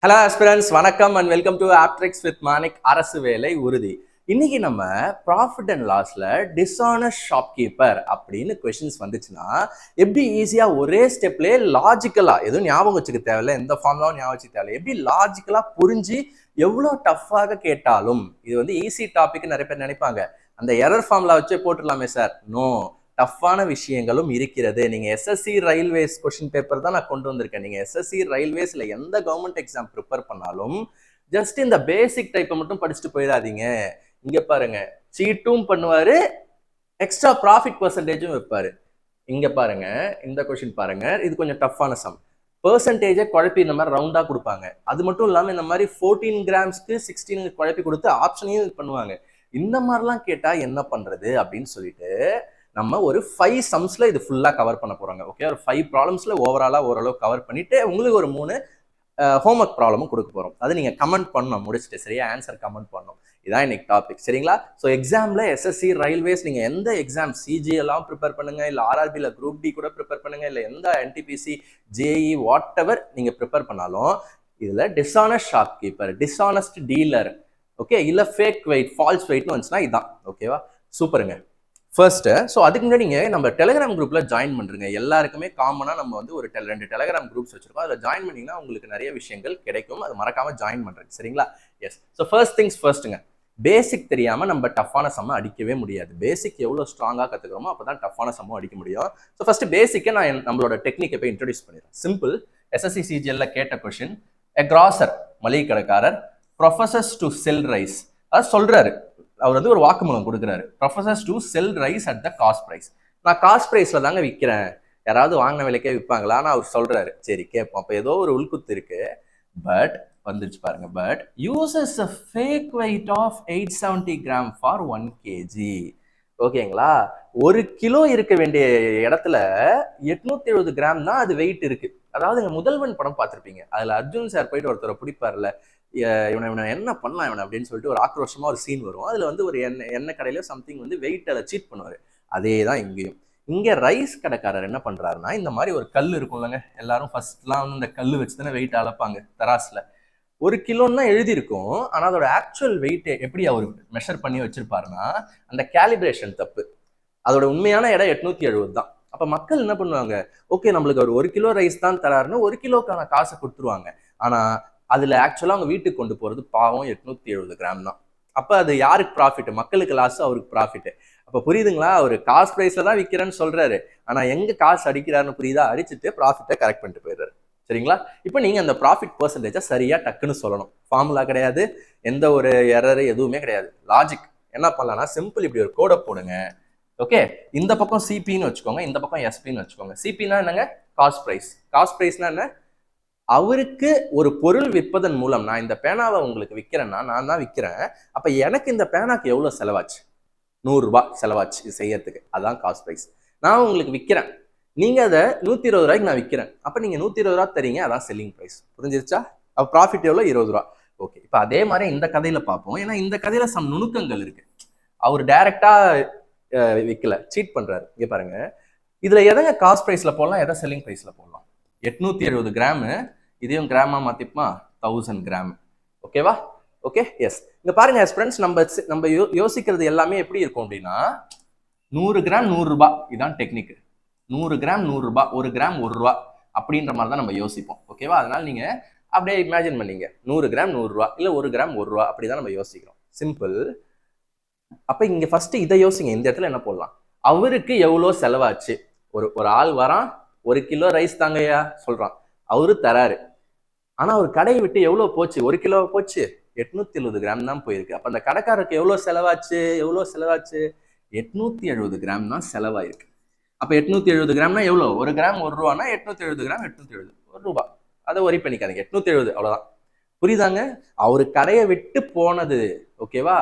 Hello aspirants, வணக்கம் and welcome to Aptrix with Manik. அரசு வேலை உறுதி. இன்னைக்கு நம்ம ப்ராஃபிட் அண்ட் லாஸ்ல டிஸ்ஆனஸ்ட் ஷாப்கீப்பர் அப்படின்னு கொஸ்டின்ஸ் வந்துச்சுன்னா எப்படி ஈஸியா ஒரே ஸ்டெப்லேயே லாஜிக்கலா, எதுவும் ஞாபகம் வச்சுக்க தேவையில்ல, எந்த ஃபார்ம்லாவும் ஞாபகம் வச்சுக்க தேவையில்ல, எப்படி லாஜிக்கலா புரிஞ்சு எவ்வளோ டஃப்பாக கேட்டாலும் இது வந்து ஈஸி டாபிக் நிறைய பேர் நினைப்பாங்க. அந்த எரர் ஃபார்ம்ல வச்சே போட்டுடலாமே சார். நோ, டஃப்பான விஷயங்களும் இருக்கிறது. நீங்க எஸ்எஸ்சி ரயில்வேஸ் கொஸ்டின் பேப்பர் தான் நான் கொண்டு வந்திருக்கேன். நீங்க எஸ்எஸ்சி ரயில்வேஸ்ல எந்த கவர்மெண்ட் எக்ஸாம் ப்ரிப்பேர் பண்ணாலும் ஜஸ்ட் இந்த பேசிக் டைப்பை மட்டும் படிச்சுட்டு போயிடாதீங்க. இங்க பாருங்க, சீட்டும் பண்ணுவாரு, எக்ஸ்ட்ரா ப்ராஃபிட் பெர்சன்டேஜும் வைப்பாரு. இங்க பாருங்க, இந்த கொஸ்டின் பாருங்க, இது கொஞ்சம் டஃப்பான சம். பெர்சன்டேஜை குழப்பி இந்த மாதிரி ரவுண்டா கொடுப்பாங்க. அது மட்டும் இல்லாம இந்த மாதிரி 14 கிராம்ஸ்க்கு 16 குழப்பி கொடுத்து ஆப்ஷனையும் பண்ணுவாங்க. இந்த மாதிரிலாம் கேட்டா என்ன பண்றது அப்படின்னு சொல்லிட்டு நம்ம ஒரு 5 சம்ஸ்ல இது ஃபுல்லா கவர் பண்ண போறாங்க. ஓகே, ஒரு 5 ப்ராப்ளம்ஸ்ல ஓவராலா ஓரளவு கவர் பண்ணிட்டு உங்களுக்கு ஒரு 3 ஹோம்ஒர்க் ப்ராப்ளமும் கொடுக்க போறோம். அது நீங்க கமெண்ட் பண்ணணும், முடிச்சுட்டு சரியா ஆன்சர் கமெண்ட் பண்ணணும். இதான் இன்னைக்கு டாபிக், சரிங்களா? ஸோ எக்ஸாம்ல எஸ்எஸ்சி ரயில்வேஸ் நீங்க எந்த எக்ஸாம், சிஜி எல்லாம் ப்ரிப்பேர் பண்ணுங்க, இல்ல ஆர்ஆர்பில குரூப் டி கூட ப்ரிப்பேர் பண்ணுங்க, இல்ல எந்த என்டிபிசி ஜேஇ வாட் எவர் நீங்க ப்ரிப்பேர் பண்ணாலும் இதுல dishonest shopkeeper, dishonest dealer, okay, இல்ல ஃபேக் வெயிட், ஃபால்ஸ் வெயிட்னு வந்துச்சுன்னா இதான். ஓகேவா? சூப்பருங்க. ஃபர்ஸ்ட், ஸோ அதுக்கு முன்னாடி நீங்கள் நம்ம டெலிகிராம் குரூப்ல ஜாயின் பண்ணுறீங்க. எல்லாருக்குமே காமனாக நம்ம வந்து ஒரு 2 டெலிகிராம் குரூப்ஸ் வச்சிருக்கோம். அதில் ஜாயின் பண்ணிங்கன்னா உங்களுக்கு நிறைய விஷயங்கள் கிடைக்கும். அது மறக்காம ஜாயின் பண்ணுறேன், சரிங்களா? எஸ். ஸோ ஃபர்ஸ்ட் திங்ஸ் ஃபர்ஸ்ட்டுங்க, பேசிக் தெரியாமல் நம்ம டஃப்பான சம்மை அடிக்கவே முடியாது. பேசிக் எவ்வளோ ஸ்ட்ராங்காக கற்றுக்கிறோமோ அப்போ தான் டஃப்பான சம்மும் அடிக்க முடியும். ஸோ ஃபர்ஸ்ட் பேசிக்கை நான் நம்மளோட டெக்னிக்கை போய் இன்ட்ரடியூஸ் பண்ணிடுறேன். சிம்பிள். எஸ்எஸ்சி சிஜிஎல்ல கேட்ட கொஸ்டின், எ கிராசர், மளிகை கடைக்காரர், ப்ரொஃபசர்ஸ் டு செல் ரைஸ், அது சொல்றாரு. அவர் வந்து ஒரு வாக்குமூலம் கொடுக்குறாரு. Professes to sell rice at the cost price. நான் காஸ்ட் பிரைஸ்ல தாங்க விற்கிறேன், யாராவது வாங்கின விலைக்கே விற்பாங்களான்னு அவர் சொல்றாரு. சரி, கேட்போம். அப்போ ஏதோ ஒரு உள்குத்து இருக்கு. பட் வந்துச்சு பாருங்க, but uses a fake weight of 870 gram for 1 kg. ஓகேங்களா? 1 கிலோ இருக்க வேண்டிய இடத்துல 870 கிராம் தான் அது வெயிட் இருக்கு. அதாவது முதல்வன் படம் பார்த்துருப்பீங்க, அதுல அர்ஜுன் சார் போயிட்டு ஒருத்தரை பிடிப்பார்ல, இவனை என்ன பண்ணலாம் இவனை அப்படின்னு சொல்லிட்டு ஒரு ஆக்ரோஷமா ஒரு சீன் வரும். அதுல வந்து ஒரு எண்ணெய் கடையில சம்திங் வந்து வெயிட் அதை சீட் பண்ணுவாரு. அதே தான் இங்கேயும். இங்க ரைஸ் கடைக்காரர் என்ன பண்றாருன்னா, இந்த மாதிரி ஒரு கல் இருக்கும்லங்க, எல்லாரும் ஃபர்ஸ்ட்லாம் வந்து இந்த கல் வச்சு தானே வெயிட் அளப்பாங்க தராசுல. 1 கிலோன்னு தான் எழுதியிருக்கும், ஆனா அதோட ஆக்சுவல் வெயிட் எப்படி அவர் மெஷர் பண்ணி வச்சிருப்பாருன்னா அந்த கேலிபிரேஷன் தப்பு. அதோட உண்மையான இடம் 870 தான். அப்ப மக்கள் என்ன பண்ணுவாங்க, ஓகே நம்மளுக்கு ஒரு 1 கிலோ ரைஸ் தான் தராருன்னு 1 கிலோக்கான காசை கொடுத்துருவாங்க. ஆனா அதுல ஆக்சுவலா அவங்க வீட்டுக்கு கொண்டு போறது பாவம் 870 கிராம் தான். அப்ப அது யாருக்கு ப்ராஃபிட்? மக்களுக்கு லாஸ், அவருக்கு ப்ராஃபிட். அப்ப புரியுதுங்களா? அவரு காஸ்ட் பிரைஸ்ல தான் விற்கிறேன்னு சொல்றாரு, ஆனா எங்க காசு அடிக்கிறாருன்னு புரியுதா? அடிச்சுட்டு ப்ராஃபிட்டை கரெக்ட் பண்ணிட்டு போயிடுறாரு, சரிங்களா? இப்போ நீங்க அந்த ப்ராஃபிட் பெர்சன்டேஜை சரியா டக்குன்னு சொல்லணும். ஃபார்முலா கிடையாது, எந்த ஒரு எரர் எதுவுமே கிடையாது. லாஜிக் என்ன பண்ணலாம்னா, சிம்பிள், இப்படி ஒரு கோடை போடுங்க. ஓகே, இந்த பக்கம் சிபின்னு வச்சுக்கோங்க, இந்த பக்கம் எஸ்பின்னு வச்சுக்கோங்க. சிபின்னா என்னங்க? Cost price. காஸ்ட் பிரைஸ்னா என்ன? அவருக்கு ஒரு பொருள் விற்பதன் மூலம், நான் இந்த பேனாவை உங்களுக்கு விற்கிறேன்னா, நான் தான் விற்கிறேன், அப்ப எனக்கு இந்த பேனாக்கு எவ்வளவு செலவாச்சு? 100 ரூபாய் செலவாச்சு இது செய்யறதுக்கு, அதான் காஸ்ட் பிரைஸ். நான் உங்களுக்கு விற்கிறேன், நீங்க அதை 120 ரூபாய்க்கு நான் விற்கிறேன், அப்ப நீங்க 120 ரூபாய் தரீங்க, அதான் செல்லிங் பிரைஸ். புரிஞ்சிருச்சா? அப்ப ப்ராஃபிட் எவ்வளவு? 20 ரூபாய். ஓகே, இப்ப அதே மாதிரி இந்த கதையில பார்ப்போம். ஏன்னா இந்த கதையில சம் நுணுக்கங்கள் இருக்கு. அவர் டைரக்டா விற்கல, சீட் பண்றாரு. இங்க பாருங்க, இதுல எதங்க காஸ்ட் பிரைஸ்ல போடலாம், எதை செல்லிங் பிரைஸ்ல போடலாம்? 870 கிராம், இதையும் கிராமா மாத்திப்போமா? 1000 கிராம். ஓகேவா? Okay, yes. இங்க பாருங்க ஃப்ரெண்ட்ஸ், நம்ம யோசிக்கிறது எல்லாமே எப்படி இருக்கும் அப்படின்னா, 100 கிராம் 100 ரூபாய், இதான் டெக்னிக். 100 கிராம் 100 ரூபாய், 1 கிராம் 1 ரூபாய் அப்படின்ற மாதிரி தான் நம்ம யோசிப்போம். ஓகேவா? அதனால நீங்க அப்படியே இமேஜின் பண்ணீங்க, 100 கிராம் 100 ரூபாய், இல்ல 1 கிராம் 1 ரூபாய், அப்படிதான் நம்ம யோசிக்கிறோம். சிம்பிள். அப்ப இங்க ஃபர்ஸ்ட் இதை யோசிங்க. இந்த இடத்துல என்ன போடலாம்? அவருக்கு எவ்வளவு செலவாச்சு? ஒரு ஆள் வரான், 1 கிலோ ரைஸ் தாங்கய்யா சொல்றான், அவரு தராரு. ஆனா அவர் கடையை விட்டு எவ்வளவு போச்சு? 1 கிலோ போச்சு, 870 கிராம் தான் போயிருக்கு. அப்ப அந்த கடைக்காரருக்கு எவ்வளவு செலவாச்சு? 870 கிராம் தான் செலவாயிருக்கு. அப்ப 870 கிராம்னா எவ்வளவு? 1 கிராம் 1 ரூபானா 870 கிராம் 870 1 ரூபாய். அதை ஒரி பண்ணிக்காதீங்க, 870 அவ்வளவுதான். புரியுதாங்க? அவரு கடையை விட்டு போனது, ஓகேவா?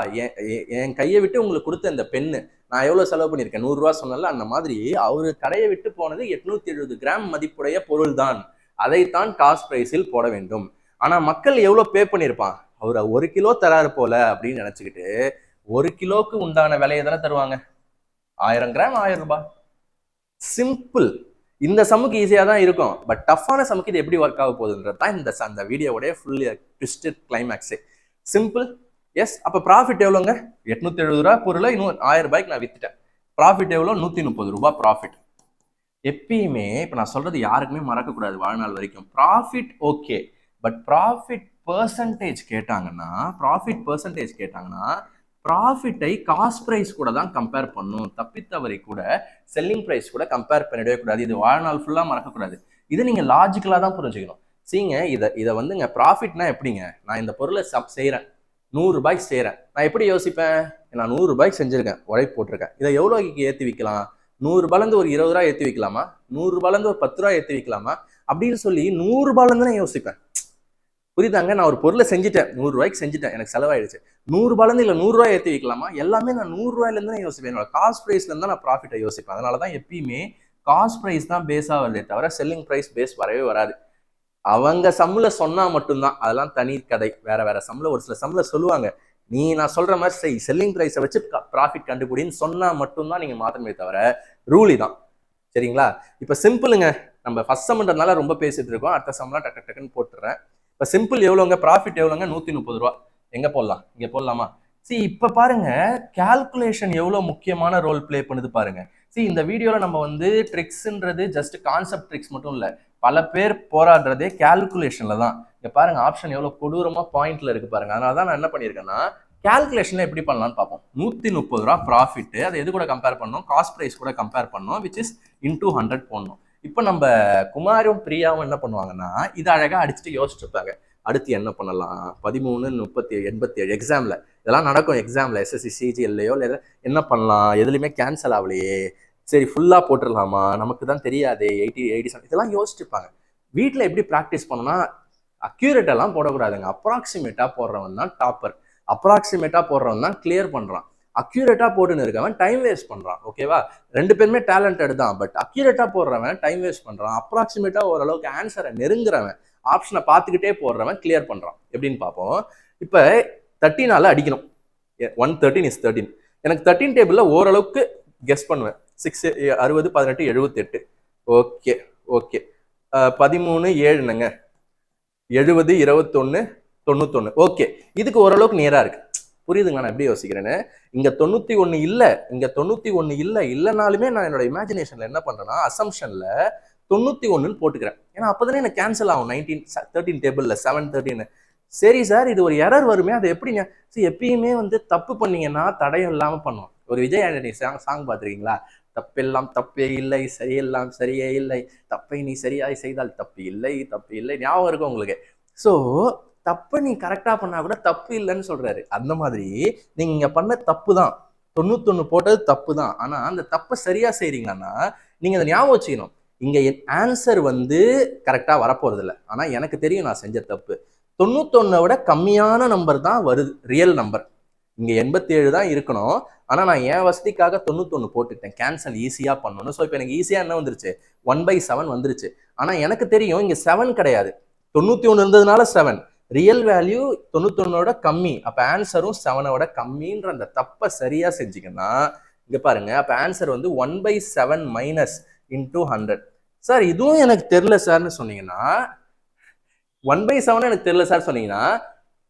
என் கையை விட்டு உங்களுக்கு கொடுத்த இந்த பெண்ணு நான் எவ்வளவு செலவு பண்ணியிருக்கேன்? 100 ரூபாய் சொன்னல, அந்த மாதிரி அவரு கடையை விட்டு போனது 870 கிராம் மதிப்புடைய பொருள் தான். அதைத்தான் காஸ்ட் பிரைஸில் போட வேண்டும். ஆனா மக்கள் எவ்வளவு பே பண்ணியிருப்பான்? அவர் 1 கிலோ தராரு போல அப்படின்னு நினைச்சுக்கிட்டு 1 கிலோக்கு உண்டான விலையை தானே தருவாங்க. 1000 கிராம் 1000 ரூபாய். சிம்பிள். இந்த சம்முக்கு ஈஸியாக தான் இருக்கும், பட் டஃப்பான சம்முக்கு இது எப்படி ஒர்க் ஆக போகுதுன்றது தான் அந்த வீடியோடைய ஃபுல் ட்விஸ்டட் கிளைமேக்ஸே. சிம்பிள். எஸ். அப்போ ப்ராஃபிட் எவ்வளோங்க? 870 ரூபா பொருளை இன்னும் 1000 ரூபாய்க்கு நான் வித்துட்டேன். ப்ராஃபிட் எவ்வளோ? 130 ரூபாய் ப்ராஃபிட். எப்பயுமே இப்போ நான் சொல்றது யாருக்குமே மறக்கக்கூடாது வாழ்நாள் வரைக்கும். Profit okay, but profit percentage கேட்டாங்கன்னா ப்ராஃபிட்டை காஸ்ட் ப்ரைஸ் கூட தான் கம்பேர் பண்ணும். தப்பித்தவரை கூட செல்லிங் ப்ரைஸ் கூட கம்பேர் பண்ணிடவே கூடாது. இது வாழ்நாள் ஃபுல்லாக மறக்கக்கூடாது. இதை நீங்கள் லாஜிக்கலாக தான் புரிஞ்சுக்கணும். சீங்க இதை வந்துங்க ப்ராஃபிட்னா எப்படிங்க? நான் இந்த பொருளை செய்கிறேன், 100 ரூபாய்க்கு செய்கிறேன். நான் எப்படி யோசிப்பேன்? நான் 100 ரூபாய்க்கு செஞ்சுருக்கேன், உழைப்பு போட்டிருக்கேன். இதை எவ்வளோக்கு ஏற்றி விற்கலாம்? 100 ரூபாயிலேருந்து ஒரு 20 ரூபா ஏற்றி வைக்கலாமா? 100 ரூபாயிலேருந்து ஒரு 10 ரூபா ஏற்றி வைக்கலாமா அப்படின்னு சொல்லி 100 ரூபாயிலேருந்து நான் யோசிப்பேன். புரியுதாங்க? நான் ஒரு பொருளை செஞ்சுட்டேன், 100 ரூபாய்க்கு செஞ்சுட்டேன், எனக்கு செலவாயிடுச்சு. 100 ரூபாயிலேருந்து இல்லை 100 ரூபாய் ஏற்றி வைக்கலாமா? எல்லாமே நான் 100 ரூபாயிலேருந்து தான் யோசிப்பேன். என்னோட காஸ்ட் ப்ரைஸ்லேருந்து தான் நான் ப்ராஃபிட்டை யோசிப்பேன். அதனால தான் எப்பயுமே காஸ்ட் ப்ரைஸ் தான் பேஸாக வருதே தவிர செல்லிங் ப்ரைஸ் பேஸ் வரவே வராது. அவங்க சம்மில் சொன்னால் மட்டும்தான், அதெல்லாம் தனி கதை. வேற சம்மில் ஒரு சில சம்மில் சொல்லுவாங்க, நான் சொல்ற மாதிரி செல்லிங் ப்ரைஸை வச்சு ப்ராஃபிட் கண்டுபிடின்னு சொன்னா மட்டும்தான் நீங்க மாற்றமே தவிர ரூலி தான். சரிங்களா? இப்போ சிம்பிளுங்க. நம்ம ஃபர்ஸ்ட் சம்ன்றதுனால ரொம்ப பேசிட்டு இருக்கோம், அடுத்த சம்லாம் டக்கு டக்குன்னு போட்டுறேன். இப்போ சிம்பிள் எவ்வளோங்க? ப்ராஃபிட் எவ்வளோங்க? 130 ரூபா. எங்க போடலாம்? இங்க போடலாமா? இப்ப பாருங்க, கால்குலேஷன் எவ்வளவு முக்கியமான ரோல் பிளே பண்ணுது பாருங்க. இந்த வீடியோல நம்ம வந்து ட்ரிக்ஸ்ன்றது ஜஸ்ட் கான்செப்ட் ட்ரிக்ஸ் மட்டும் இல்ல, பல பேர் போராடுறதே கால்குலேஷன்ல தான். இங்க பாருங்க, ஆப்ஷன் எவ்வளவு கொடூரமா பாயிண்ட்ல இருக்கு பாருங்க. அதனாலதான் நான் என்ன பண்ணிருக்கேன்னா, கால்குலேஷன்ல எப்படி பண்ணலாம்னு பார்ப்போம். 130 ரூபா ப்ராஃபிட், அதை எது கூட கம்பேர் பண்ணணும்? காஸ்ட் பிரைஸ் கூட கம்பேர் பண்ணணும், விச் இஸ் இன்டூ 100 போடணும். இப்போ நம்ம குமாரும் பிரியாவும் என்ன பண்ணுவாங்கன்னா, இதை அழகா அடிச்சுட்டு யோசிச்சு இருப்பாங்க, அடுத்து என்ன பண்ணலாம்? 13, 37, 87 எக்ஸாம்ல இதெல்லாம் நடக்கும். எக்ஸாம்ல எஸ்எஸ்சி சிஜிஎல்லையோ இல்லை என்ன பண்ணலாம், எதுலையுமே கேன்சல் ஆகலையே, சரி ஃபுல்லா போட்டுடலாமா, நமக்கு தான் தெரியாது, 80, 87 இதெல்லாம் யோசிச்சுப்பாங்க. வீட்டில் எப்படி ப்ராக்டிஸ் பண்ணோம்னா, அக்யூரேட்டெல்லாம் போடக்கூடாதுங்க. அப்ராக்சிமேட்டா போடுறவன் தான் டாப்பர், அப்ராக்சிமேட்டா போடுறவன் தான் கிளியர் பண்றான். அக்யூரேட்டா போட்டுன்னு இருக்கவன் டைம் வேஸ்ட் பண்றான். ஓகேவா? ரெண்டு பேருமே டேலண்டட் தான், பட் அக்யூரேட்டா போடுறவன் டைம் வேஸ்ட் பண்றான். அப்ராக்சிமேட்டா ஓரளவுக்கு ஆன்சரை நெருங்குறவன், ஆப்ஷனை பார்த்துக்கிட்டே போடுறவன் கிளியர் பண்றான். எப்படின்னு பார்ப்போம். இப்போ 13 அடிக்கணும். 113 is 13. எனக்கு 13 டேபிள்ல ஓரளவுக்கு கெஸ் பண்ணுவேன். 6, 60, 18, 78. Okay okay. 13, 7ங்க, 70, 21, 91. ஓகே, இதுக்கு ஓரளவுக்கு நேரா இருக்கு. புரியுதுங்க நான் எப்படி யோசிக்கிறேன்னு? இங்க 91 இல்லை, இங்க 91 இல்லைனாலுமே நான் என்னோட இமேஜினேஷன்ல என்ன பண்றேன்னா, அசம்ஷன்ல 91 போட்டுக்கிறேன். ஏன்னா அப்பதானே எனக்கு கேன்சல் ஆகும். 13 டேபிள்ல 7, 13. சரி சார், இது ஒரு எரர் வருமே, அது எப்படிங்க? எப்பயுமே வந்து தப்பு பண்ணீங்கன்னா தடயம் இல்லாம பண்ணும். ஒரு விஜய் ஆண்டனி சாங் பார்த்துருக்கீங்களா? தப்பெல்லாம் தப்பே இல்லை, சரியெல்லாம் சரியே இல்லை, தப்பை நீ சரியாய் செய்தால் தப்பு இல்லை, தப்பு இல்லை. ஞாபகம் இருக்கும் உங்களுக்கு? ஸோ தப்பை நீ கரெக்டா பண்ணா கூட தப்பு இல்லைன்னு சொல்றாரு. அந்த மாதிரி நீங்க இங்க பண்ண தப்பு தான், 91 போட்டது தப்பு தான். ஆனா அந்த தப்பை சரியா செய்றீங்கன்னா நீங்க அதை ஞாபகம் வச்சுக்கணும். இங்க என் ஆன்சர் வந்து கரெக்டா வரப்போறது இல்லை, ஆனா எனக்கு தெரியும் நான் செஞ்ச தப்பு. 91 விட கம்மியான நம்பர் தான் வருது, ரியல் நம்பர். இங்க 87 தான் இருக்கணும், ஆனா நான் என் வசதிக்காக 91 போட்டுட்டேன், கேன்சல் ஈஸியா பண்ணணும். ஸோ இப்போ எனக்கு ஈஸியா என்ன வந்துருச்சு? 1/7 வந்துருச்சு. ஆனா எனக்கு தெரியும் இங்க 7 கிடையாது, 91 இருந்ததுனால 7. ரியல் வேல்யூ 91 கம்மி, அப்ப ஆன்சரும் 7 கம்மின்ற அந்த தப்பை சரியா செஞ்சீங்கன்னா இங்க பாருங்க, அப்ப ஆன்சர் வந்து 1/7 மைனஸ் இன்டூ 100. சார் இதுவும் எனக்கு தெரியல சார்னு சொன்னீங்கன்னா, 1/7 எனக்கு தெரியல சார் சொன்னீங்கன்னா,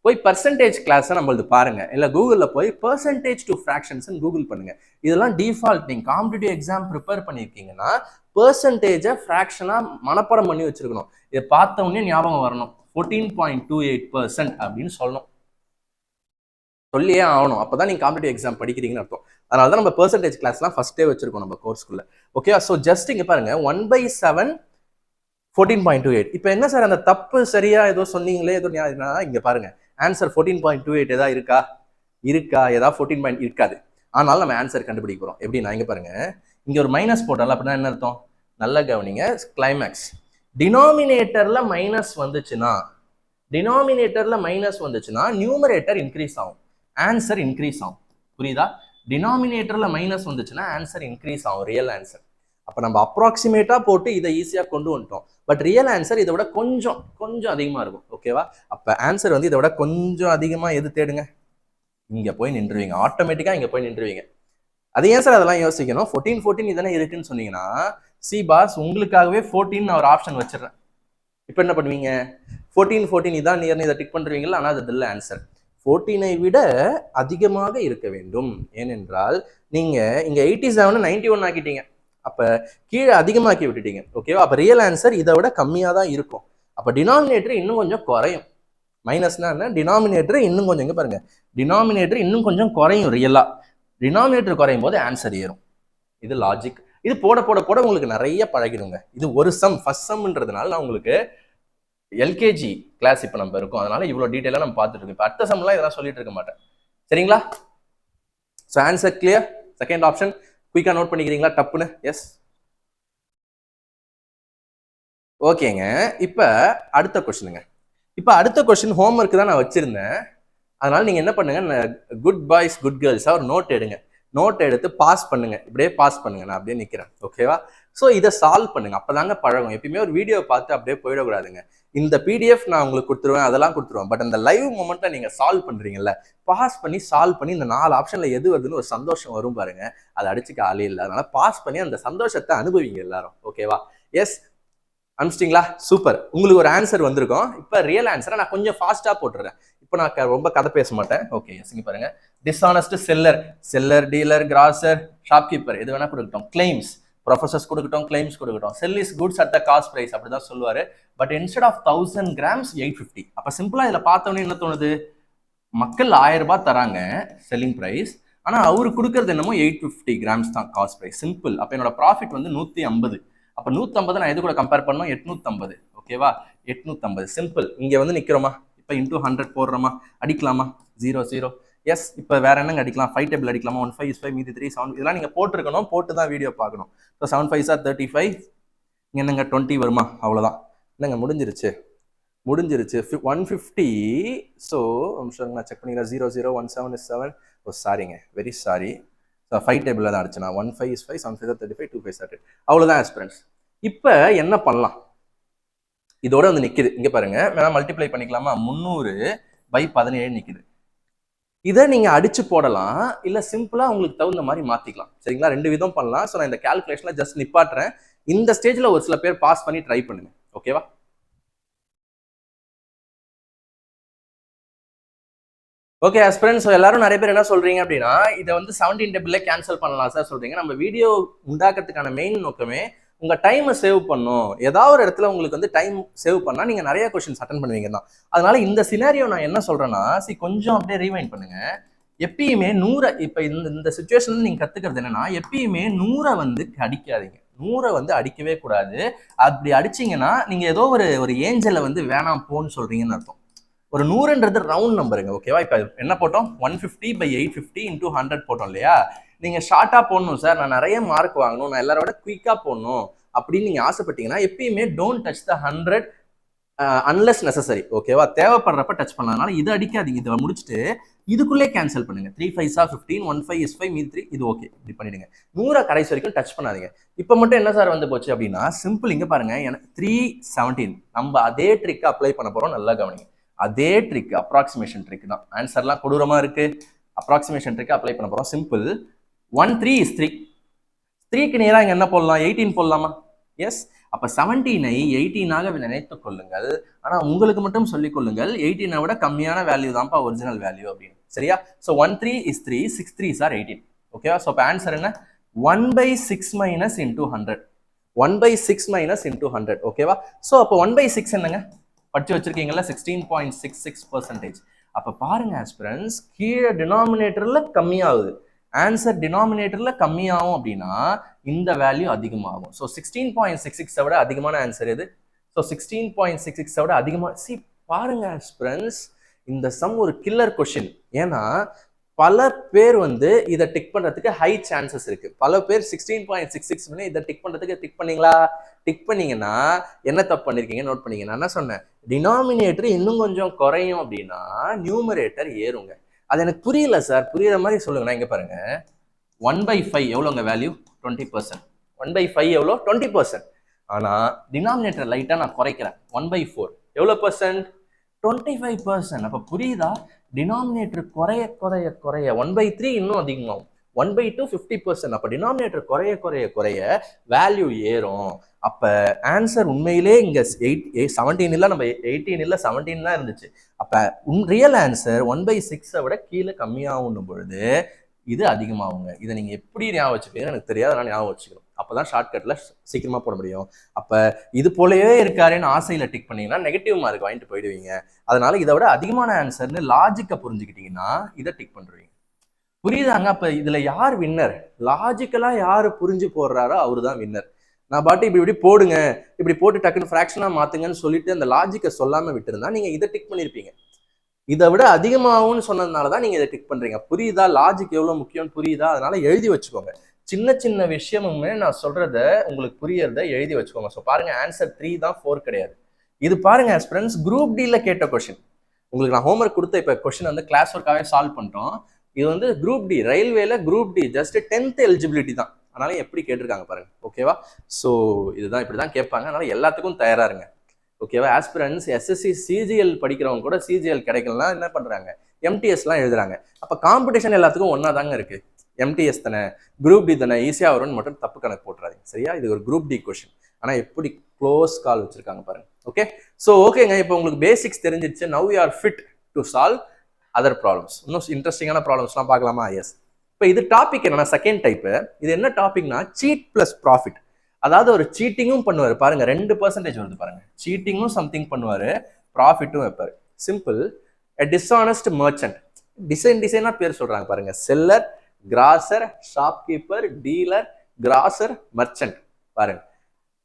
போய் பர்சன்டேஜ் கிளாஸ் நம்மளது பாருங்க, இல்ல கூகுள்ல போய் பர்சன்டேஜ் டு ஃபிராக்ஷன்ஸ் கூகுள் பண்ணுங்க. இதெல்லாம் டிஃபால்ட். நீங்க காம்படிட்டிவ் எக்ஸாம் ப்ரிப்பேர் பண்ணிருக்கீங்கன்னா பர்சன்டேஜை ஃபிராக்ஷனா மனப்பாடம் பண்ணி வச்சிருக்கணும். இதை பார்த்த உடனே ஞாபகம் வரணும், 14.28% அப்படின்னு சொல்லணும், சொல்லியே ஆகணும். அப்பதான் நீங்க காம்படிட்டிவ் எக்ஸாம் படிக்கிறீங்கன்னு அர்த்தம். அதனாலதான் நம்ம பர்சன்டேஜ் கிளாஸ்லாம் ஃபர்ஸ்டே வச்சிருக்கோம் நம்ம கோர்ஸ்க்குள்ள. ஓகே, ஸோ ஜஸ்ட் இங்க பாருங்க, 1/7 14.28. இப்போ என்ன சார் அந்த தப்பு சரியா ஏதோ சொன்னீங்களே, ஏதோ இங்க பாருங்க, ஆன்சர் 14.28 ஏதாவது இருக்கா? ஏதாவது 14 இருக்காது. ஆனாலும் நம்ம ஆன்சர் கண்டுபிடிக்க போறோம். எப்படின்னா இங்க பாருங்க, இங்க ஒரு மைனஸ் போட்டால அப்படின்னா என்ன அர்த்தம்? நல்ல கவனிங்க, கிளைமேக்ஸ். டினாமினேட்டர்ல மைனஸ் வந்துச்சுன்னா நியூமரேட்டர் இன்க்ரீஸ் ஆகும், ஆன்சர் இன்க்ரீஸ் ஆகும். புரியுதா? டினாமினேட்டர்ல மைனஸ் வந்துச்சுன்னா ஆன்சர் இன்க்ரீஸ் ஆகும், ரியல் ஆன்சர். அப்ப நம்ம அப்ராக்சிமேட்டா போட்டு இதை ஈஸியா கொண்டு வந்துட்டோம். பட் ரியல் ஆன்சர் இதை விட கொஞ்சம் அதிகமா இருக்கும். ஓகேவா? அப்ப ஆன்சர் வந்து இதை விட கொஞ்சம் அதிகமா எது தேடுங்க, இங்க போய் நின்றுவீங்க, ஆட்டோமேட்டிக்கா இங்க போய் நின்றுவீங்க. அது ஏன் சார் அதெல்லாம் யோசிக்கணும்? 14 இதெல்லாம் இருக்குன்னு சொன்னீங்கன்னா சி பாஸ் உங்களுக்காகவே 14 நான் ஒரு ஆப்ஷன் வச்சிடறேன். இப்போ என்ன பண்ணுவீங்க? 14 இதான் நியர்னு இதை டிக் பண்ணுறீங்களா? ஆனால் அது இல்லை ஆன்சர். 14 விட அதிகமாக இருக்க வேண்டும். ஏனென்றால் நீங்கள் இங்கே 87 91 ஆக்கிட்டீங்க. அப்போ கீழே அதிகமாக்கி விட்டுட்டீங்க. ஓகேவா? அப்போ ரியல் ஆன்சர் இதை விட கம்மியாக தான் இருக்கும். அப்போ டினாமினேட்டர் இன்னும் கொஞ்சம் குறையும். மைனஸ்னா என்ன? டினாமினேட்டர் இன்னும் கொஞ்சம், இங்கே பாருங்க, டினாமினேட்டர் இன்னும் கொஞ்சம் குறையும். ரியலாக டினாமினேட்டர் குறையும் போது ஆன்சர் ஏறும். இது லாஜிக். இது போட போட போட உங்களுக்கு நிறைய பழகிடுங்க. இது ஒரு சம், ஃபர்ஸ்ட் சம்ன்றதுனால நான் உங்களுக்கு எல்கேஜி கிளாஸ் இப்போ நம்ம இருக்கும், அதனால இவ்வளோ டீட்டெயிலாக நம்ம பார்த்துட்டு இருக்கோம். இப்போ அடுத்த சம்லாம் இதெல்லாம் சொல்லிட்டு இருக்க மாட்டேன். சரிங்களா? So answer clear. Second option குயிக்காக நோட் பண்ணிக்கிறீங்களா? டப்புன்னு எஸ். ஓகேங்க. இப்போ அடுத்த கொஸ்டினுங்க. இப்போ அடுத்த கொஸ்டின் ஹோம்ஒர்க் தான் நான் வச்சிருந்தேன். அதனால நீங்க என்ன பண்ணுங்க, குட் பாய்ஸ் குட் கேர்ள்ஸா ஒரு நோட் எடுங்க. நோட் எடுத்து பாஸ் பண்ணுங்க. இப்படியே பாஸ் பண்ணுங்க. நான் அப்படியே நிக்கிறேன். ஓகேவா? ஸோ இதை சால்வ் பண்ணுங்க. அப்பதாங்க பழகும். எப்பயுமே ஒரு வீடியோ பார்த்து அப்படியே போயிடக்கூடாதுங்க. இந்த பிடிஎஃப் நான் உங்களுக்கு கொடுத்துருவேன், அதெல்லாம் கொடுத்துருவேன். பட் அந்த லைவ் மூமெண்ட்ல நீங்க சால்வ் பண்றீங்கல்ல, பாஸ் பண்ணி சால்வ் பண்ணி இந்த 4 ஆப்ஷன்ல எது வருதுன்னு ஒரு சந்தோஷம் வரும் பாருங்க. அதை அடிச்சுக்க ஆளே இல்லை. அதனால பாஸ் பண்ணி அந்த சந்தோஷத்தை அனுபவிங்க எல்லாரும். ஓகேவா? எஸ், அனுப்பிச்சிட்டிங்களா? சூப்பர். உங்களுக்கு ஒரு ஆன்சர் வந்திருக்கும். இப்போ ரியல் ஆன்சரை நான் கொஞ்சம் ஃபாஸ்டா போட்டுறேன். இப்போ நான் ரொம்ப கதை பேச மாட்டேன். ஓகே, இங்க பாருங்க. Dishonest seller, seller, dealer, grocer, shopkeeper, எது வேணா கொடுக்கட்டும். கிளைம்ஸ், ப்ரொஃபசர்ஸ் கொடுக்கட்டும், கிளைம்ஸ் கொடுக்கட்டும். Sell his goods at the cost price, அப்படிதான் சொல்லுவாரு. But instead of 1000 grams 850. அப்ப சிம்பிளா இதுல பார்த்தோன்னே என்ன தோணுது? மக்கள் 1000 ரூபாய் தராங்க செல்லிங் பிரைஸ், ஆனா அவரு கொடுக்கறது என்னமோ 850 grams தான் காஸ்ட் பிரைஸ். சிம்பிள். அப்ப என்னோட ப்ராஃபிட் வந்து 150. அப்ப 150 நான் எது கூட கம்பேர் பண்ணோம்? 850. ஓகேவா? 850 சிம்பிள். இங்க வந்து நிக்கிறோமா? இப்போ இன்டூ 100 போடுறோமா? அடிக்கலாமா? 0 0. எஸ். இப்போ வேற என்னங்க அடிக்கலாம்? 5 டேபிள் அடிக்கலாமா? 1 5 is 5, மீதி 3 7. இதெல்லாம் நீங்க போட்டுருக்கணும், போட்டு தான் வீடியோ பார்க்கணும். So 7 5 are 35. இங்க என்னங்க 20 வருமா? அவ்வளோதான். என்னங்க முடிஞ்சிருச்சு, முடிஞ்சிருச்சு. 150. ஸோ நான் செக் பண்ணிக்கிறேன். 0 0 1 7 is 7. ஓ சாரிங்க, வெரி சாரி. ஸோ 5 டேபிளில் தான் அடிச்சேன். 1 5 is 5, 7 5 are 35, 2 5 are 10. அவ்வளோதான் ஆஸ்பிரண்ட்ஸ். இப்போ என்ன பண்ணலாம்? இதோட வந்து நிக்குது. இங்க பாருங்க, வேணா மல்டிப்ளை பண்ணிக்கலாமா? 300/17 நிக்குது. இதை நீங்க அடிச்சு போடலாம், இல்ல சிம்பிளா உங்களுக்கு தகுந்த மாதிரி மாத்திக்கலாம். சரிங்களா? 2 விதம் பண்ணலாம். ஸோ நான் இந்த கால்குலேஷன்ல ஜஸ்ட் நிப்பாட்டுறேன். இந்த ஸ்டேஜ்ல ஒரு சில பேர் பாஸ் பண்ணி ட்ரை பண்ணுங்க. ஓகேவா? ஓகே ஆஸ்பிரண்ட்ஸ், எல்லாரும் நிறைய பேர் என்ன சொல்றீங்க அப்படின்னா, இதை வந்து 17 டேபிள்ல கேன்சல் பண்ணலாம் சார் சொல்றீங்க. நம்ம வீடியோ உண்டாக்குறதுக்கான மெயின் நோக்கமே உங்க டைமை சேவ் பண்ணும். ஏதாவது ஒரு இடத்துல உங்களுக்கு வந்து டைம் சேவ் பண்ணா நீங்க நிறைய கொஸ்டின்ஸ் அட்டன் பண்ணுவீங்க தான். அதனால இந்த சினாரியோ நான் என்ன சொல்றேன்னா, கொஞ்சம் அப்படியே ரீவைண்ட் பண்ணுங்க. எப்பயுமே 100, இப்ப இந்த சுச்சுவேஷன்ல நீங்க கத்துக்கிறது என்னன்னா, எப்பயுமே 100 வந்து அடிக்காதீங்க. 100 வந்து அடிக்கவே கூடாது. அப்படி அடிச்சீங்கன்னா நீங்க ஏதோ ஒரு ஏஞ்சலை வந்து வேணாம் போன்னு சொல்றீங்கன்னு அர்த்தம். ஒரு 100ன்றது ரவுண்ட் நம்பருங்க. ஓகேவா? இப்போ என்ன போட்டோம்? 150/850 into 100 போட்டோம் இல்லையா? நீங்க ஷார்ட்டா போடணும் சார், நான் நிறைய மார்க் வாங்கணும், நான் எல்லாரோட குயிக்கா போடணும் அப்படின்னு நீங்க ஆசைப்பட்டீங்கன்னா எப்பயுமே don't touch the 100 unless necessary. ஓகேவா? தேவைப்படுறப்ப டச் பண்ணலாம். இது அடிக்காதீங்க. இதை முடிச்சுட்டு இதுக்குள்ளே கேன்சல் பண்ணுங்க. 3 5 are 15, 1 5 is 5, மீதி 3. இது ஓகே, இப்படி பண்ணிடுங்க. 100 கடைசி வரைக்கும் டச் பண்ணாதீங்க. இப்போ மட்டும் என்ன சார் வந்து போச்சு அப்படின்னா, சிம்பிள். இங்க பாருங்க, எனக்கு 317. நம்ம அதே ட்ரிக் அப்ளை பண்ண போறோம். நல்லா கவனிங்க. அதே ட்ரிக், அப்ராக்சிமேஷன் ட்ரிக் தான். ஆன்சர்லாம் கொடூரமா இருக்கு. அப்ராக்சிமேஷன் ட்ரிக் அப்ளை பண்ண போறோம். சிம்பிள். 1 3 is 3. 3க்கு நேரா இங்க என்ன போடலாம்? 18 போடலாமா? எஸ். அப்ப 17ஐ 18ஆக நினைத்துக் கொள்ளுங்கள். ஆனா உங்களுக்கு மட்டும் சொல்லிக் கொள்ளுங்கள், 18 விட கம்மியான வேல்யூ தான்ப்பா ஒரிஜினல் வேல்யூ அப்படின்னு. சரியா? So 1 3 is 3, 6 3s are 18. ஓகேவா? ஸோ இப்போ ஆன்சர் என்ன? 1/6 minus into 100. 1/6 minus into 100. ஓகேவா? ஸோ அப்போ 1/6 என்னங்க? படிச்சு வச்சிருக்கீங்கல்ல, 16.66%. அப்ப பாருங்க ஆஸ்பிரண்ட்ஸ், கீழே டினாமினேட்டர்ல கம்மியாகுது, ஆன்சர் டினாமினேட்டர்ல கம்மியாகும் அப்படின்னா இந்த வேல்யூ அதிகமாகும். ஸோ 16.66 விட அதிகமான ஆன்சர் எது? ஸோ 16.66 விட அதிகமா. பாருங்க ஆஸ்பிரண்ட்ஸ், இந்த சம் ஒரு கில்லர் கொஸ்டின். ஏன்னா பல பேர் வந்து இதை டிக் பண்றதுக்கு ஹை சான்சஸ் இருக்கு. பல பேர் 16.66 இதை டிக் பண்றதுக்கு டிக் பண்ணீங்களா? டிக் பண்ணீங்கன்னா என்ன தப்பு பண்ணிருக்கீங்க நோட் பண்ணீங்க. நான் என்ன சொன்னேன்? டினாமினேட்டர் இன்னும் கொஞ்சம் குறையும் அப்படின்னா நியூமரேட்டர் ஏறுங்க. அது எனக்கு புரியல சார், புரியுற மாதிரி சொல்லுங்க. நான் இங்க பாருங்க, 1/5 எவ்வளோங்க வேல்யூ? 20%. 1/5 எவ்வளோ? 20%. ஆனா டினாமினேட்டர் லைட்டா நான் குறைக்கிறேன். 1/4 எவ்வளோ பர்சன்ட்? 25%. அப்ப புரியுதா? டினாமினேட்டர் குறைய குறைய குறைய 1/3 இன்னும் அதிகமாகும். 1/2 50%. அப்ப டினாமினேட்டர் குறைய குறைய குறைய வேல்யூ ஏறும். அப்ப ஆன்சர் உண்மையிலே இங்க 17 இல்ல, நம்ம 18 இல்ல 17 தான் இருந்துச்சு. அப்ப ரியல் ஆன்சர் 1/6 விட கீழே கம்மியாகும் பொழுது இது அதிகமாகுங்க. இதை நீங்க எப்படி ஞாபகம் வச்சுப்பீங்க எனக்கு தெரியாது, அதனால ஞாபகம் வச்சுக்கணும். அப்பதான் ஷார்ட்கட்ல சீக்கிரமா போட முடியும். அப்ப இது போலவே இருக்காருன்னு ஆசையில டிக் பண்ணீங்கன்னா நெகட்டிவ் மார்க் வாங்கிட்டு போயிடுவீங்க. அதனால இதை விட அதிகமான ஆன்சர்னு லாஜிக்கை புரிஞ்சுக்கிட்டீங்கன்னா இதை டிக் பண்றீங்க. புரியுதாங்க? அப்ப இதுல யார் வின்னர்? லாஜிக்கலா யாரு புரிஞ்சு போடுறாரோ அவரு தான் வின்னர். நான் பாட்டு இப்படி போடுங்க, இப்படி போட்டு டக்குன்னு ஃப்ராக்ஷனா மாத்துங்கன்னு சொல்லிட்டு அந்த லாஜிக்கை சொல்லாம விட்டுருந்தா நீங்க இதை டிக் பண்ணிருப்பீங்க. இதை விட அதிகமாகும்னு சொன்னதுனாலதான் நீங்க இதை டிக் பண்றீங்க. புரியுதா? லாஜிக் எவ்வளவு முக்கியம் புரியுதா? அதனால எழுதி வச்சுக்கோங்க. சின்ன சின்ன விஷயமுமே நான் சொல்றத உங்களுக்கு புரியறத எழுதி வச்சுக்கோங்க. ஸோ பாருங்க, ஆன்சர் 3 தான், 4 கிடையாது. இது பாருங்க ஆஸ்பிரண்ட்ஸ், குரூப் டில கேட்ட கொஸ்டின். உங்களுக்கு நான் ஹோம்ஒர்க் கொடுத்த இப்ப கொஸ்டின் வந்து கிளாஸ் ஒர்க்காவே சால்வ் பண்ணிட்டோம். இது வந்து குரூப் டி, ரயில்வேல group D, just 10th eligibility தான். அதனால எப்படி கேட்டிருக்காங்க பாருங்க. ஓகேவா? ஸோ இதுதான், இப்படிதான் கேட்பாங்க. அதனால எல்லாத்துக்கும் தயாரா இருங்க. ஓகேவா? ஆஸ்பிரன்ஸ் எஸ்எஸ்சி சிஜிஎல் படிக்கிறவங்க கூட சிஜிஎல் கிடைக்கலாம் என்ன பண்றாங்க, எம்டிஎஸ்லாம் எழுதுறாங்க. அப்ப காம்படிஷன் எல்லாத்துக்கும் ஒன்னா தாங்க இருக்கு. எம்டிஎஸ் தானே, குரூப் டி தானே, ஈஸியா வரும்னு மட்டும் தப்பு கணக்கு போட்டுறாதீங்க. சரியா? இது ஒரு குரூப் டி கொஸ்டின். ஆனா எப்படி க்ளோஸ் கால் வச்சிருக்காங்க பாருங்க. ஓகே, ஸோ ஓகேங்க, இப்போ உங்களுக்கு பேசிக்ஸ் தெரிஞ்சிருச்சு. Now you are fit to solve other problems. இன்னும் இன்ட்ரெஸ்டிங்கான ப்ராப்ளம்ஸ்லாம் பார்க்கலாமா? எஸ். இப்போ இது டாபிக் என்னன்னா செகண்ட் டைப். இது என்ன டாபிக்னா சீட் பிளஸ் ப்ராஃபிட். அதாவது ஒரு சீட்டிங்கும் பண்ணுவாரு பாருங்க, 2% வருது பாருங்க. சீட்டிங்கும் சம்திங் பண்ணுவாரு, ப்ராஃபிட்டும் வைப்பாரு. சிம்பிள். a dishonest merchant. டிசைனா பேர் சொல்றாங்க பாருங்க. Seller, grocer, shopkeeper, dealer, grocer, merchant. பாருங்க,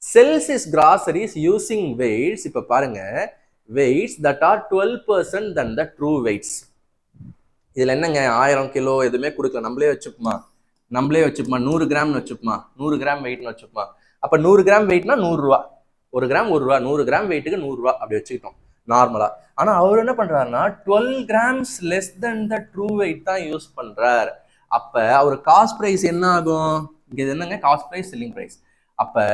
sells is groceries using weights. இப்ப பாருங்க, weights that are 12% than the true weights. இதுல என்னங்க 1000 கிலோ எதுவுமே கொடுக்கல, நம்மளே வச்சுப்போமா 100 கிராம்னு வச்சுப்போமா, 100 கிராம் வெயிட்னு வச்சுப்போமா. அப்ப 100 கிராம் வெயிட்னா 100 ரூபா, 1 கிராம் 1 ரூபா, 100 கிராம் வெயிட்டுக்கு 100 ரூபா அப்படி வச்சுக்கிட்டோம் நார்மலா. ஆனா அவர் என்ன பண்றாருன்னா 12 grams less than the true weight தான் யூஸ் பண்றாரு. அப்ப அவர் காஸ்ட் பிரைஸ் என்ன ஆகும்? இங்க என்னங்க காஸ்ட் பிரைஸ், செல்லிங் பிரைஸ். அப்ப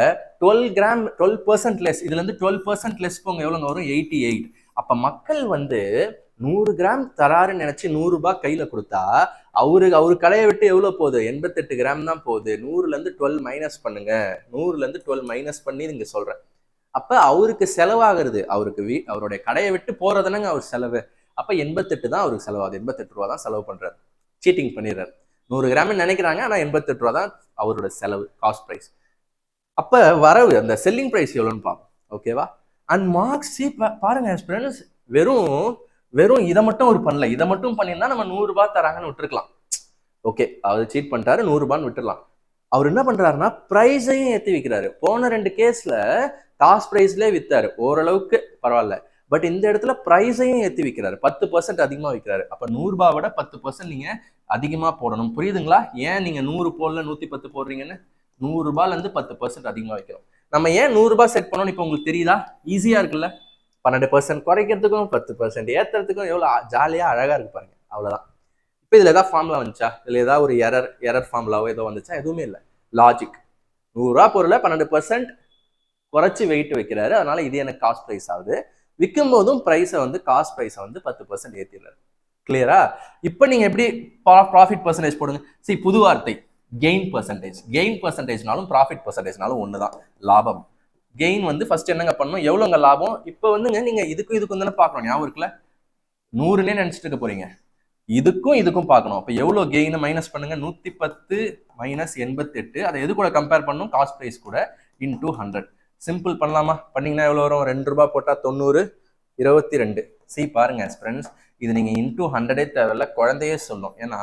12 கிராம் 12% லெஸ், இதுல இருந்து 12% லெஸ் போங்க, எவ்வளவுங்க வரும்? 88. அப்ப மக்கள் வந்து 100 கிராம் தராருன்னு நினைச்சு 100 ரூபாய் கையில கொடுத்தா அவரு கடையை விட்டு எவ்வளவு போகுது? 88 கிராம் தான் போகுது. 100ல இருந்து 12 மைனஸ் பண்ணுங்க, 100ல இருந்து 12 மைனஸ் பண்ணி நீங்க சொல்றேன். அப்ப அவருக்கு செலவாகிறது, அவருடைய கடையை விட்டு போறதுனங்க அவர் செலவு. அப்ப 88 தான் அவருக்கு செலவாகுது. 88 ரூபா தான் செலவு பண்றாரு, சீட்டிங் பண்ணிடுறாரு. 100 கிராம் நினைக்கிறாங்க, ஆனா 88 ரூபா தான் அவரோட செலவு, காஸ்ட் பிரைஸ். அப்ப வரவு, அந்த செல்லிங் பிரைஸ் எவ்வளவுன்னு பார்ப்போம். ஓகேவா? அண்ட் மார்க்ஸ் பாருங்க, வெறும் இதை மட்டும் அவர் பண்ணல. இதை மட்டும் பண்ணியிருந்தா நம்ம 100 ரூபாய் தராங்கன்னு விட்டுருக்கலாம். ஓகே, அவர் சீட் பண்ணிட்டாரு, 100 ரூபான்னு விட்டுடலாம். அவர் என்ன பண்றாருன்னா பிரைஸையும் ஏற்றி விற்கிறாரு. போன 2 கேஸ்ல காஸ்ட் பிரைஸ்லேயே வித்தாரு, ஓரளவுக்கு பரவாயில்ல. பட் இந்த இடத்துல பிரைஸையும் ஏற்றி விற்கிறாரு, 10% அதிகமா விற்கிறாரு. அப்ப 100 ரூபாய் விட 10% நீங்க அதிகமா போடணும். புரியுதுங்களா? ஏன் நீங்க 100 போடல 110 போடுறீங்கன்னு? 100 ரூபாயில இருந்து 10% அதிகமா வைக்கிறோம். நம்ம ஏன் 100 ரூபாய் செட் பண்ணணும் இப்போ உங்களுக்கு தெரியுதா? ஈஸியா இருக்குல்ல. 12% குறைக்கிறதுக்கும் 10% ஏத்துறதுக்கும் எவ்வளவு ஜாலியா அழகா இருக்கு பாருங்க. அவ்வளவுதான். இப்போ இதுல ஏதாவது ஃபார்முலா வந்துச்சா? இதுல ஏதாவது ஒரு எரர் ஃபார்முலாவோ ஏதோ வந்துச்சா? எதுவுமே இல்லை. லாஜிக். 100 ரூபா பொருளை 12% குறைச்சி வெயிட் வைக்கிறாரு, அதனால இது எனக்கு காஸ்ட் பிரைஸ் ஆகுது. விற்கும் போதும் பிரைஸை வந்து காஸ்ட் பிரைஸை வந்து 10% ஏற்றிடுறாரு. கிளியரா? இப்போ நீங்க எப்படி ப்ராஃபிட் பர்சன்டேஜ் போடுங்க. சரி, புது வார்த்தை கெயின் பர்சன்டேஜ். கெயின் பர்சன்டேஜ்னாலும் ப்ராஃபிட் பர்சன்டேஜ்னாலும் ஒண்ணுதான், லாபம். கெயின் வந்து ஃபர்ஸ்ட் என்னங்க பண்ணணும்? எவ்வளவுங்க லாபம்? இப்போ வந்துங்க நீங்க இதுக்கும் தானே பார்க்கணும், ஞாபகம் இருக்குல்ல? 100னே நினைச்சிட்டு இருக்க போறீங்க, இதுக்கும் பார்க்கணும். அப்ப எவ்வளவு கெயின் மைனஸ் பண்ணுங்க, 110 மைனஸ் 88. அதை எது கூட கம்பேர் பண்ணும்? காஸ்ட் பிரைஸ் கூட, இன்டூ 100. சிம்பிள் பண்ணலாமா? பண்ணீங்கன்னா எவ்வளவு வரும்? 2 ரூபாய் போட்டா 90, 22. சி பாருங்க ஃப்ரெண்ட்ஸ், இது நீங்க இன்டூ 100 தேவையில்ல, குழந்தையே சொல்லும். ஏன்னா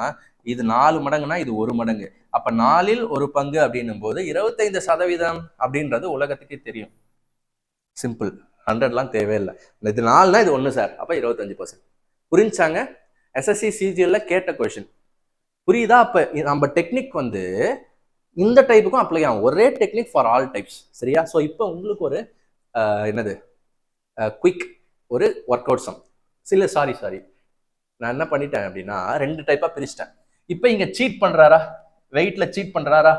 இது 4 மடங்குனா இது 1 மடங்கு. அப்ப 4ல் 1 பங்கு அப்படின்னும் போது 25% அப்படின்றது உலகத்துக்கே தெரியும். சிம்பிள். 100லாம் தேவையில்லை. இது 4னா இது 1 சார், அப்ப 25%. புரிஞ்சாங்க? எஸ்எஸ்சி சிஜிஎல்ல கேட்ட கொஸ்டின் புரியுதா? அப்ப நம்ம டெக்னிக் வந்து இந்த டைப்புக்கும் அப்ளை ஆகும். ஒரே டெக்னிக் ஃபார் ஆல் டைப்ஸ். சரியா? ஸோ இப்போ உங்களுக்கு ஒரு என்னது குயிக் ஒரு ஒர்க் அவுட் சம். சாரி நான் என்ன பண்ணிட்டேன் அப்படின்னா 2 டைப்பா பிரிச்சிட்டேன். இப்போ இங்க சீட் பண்றாரா? வெயிட்ல சீட் பண்றாரா?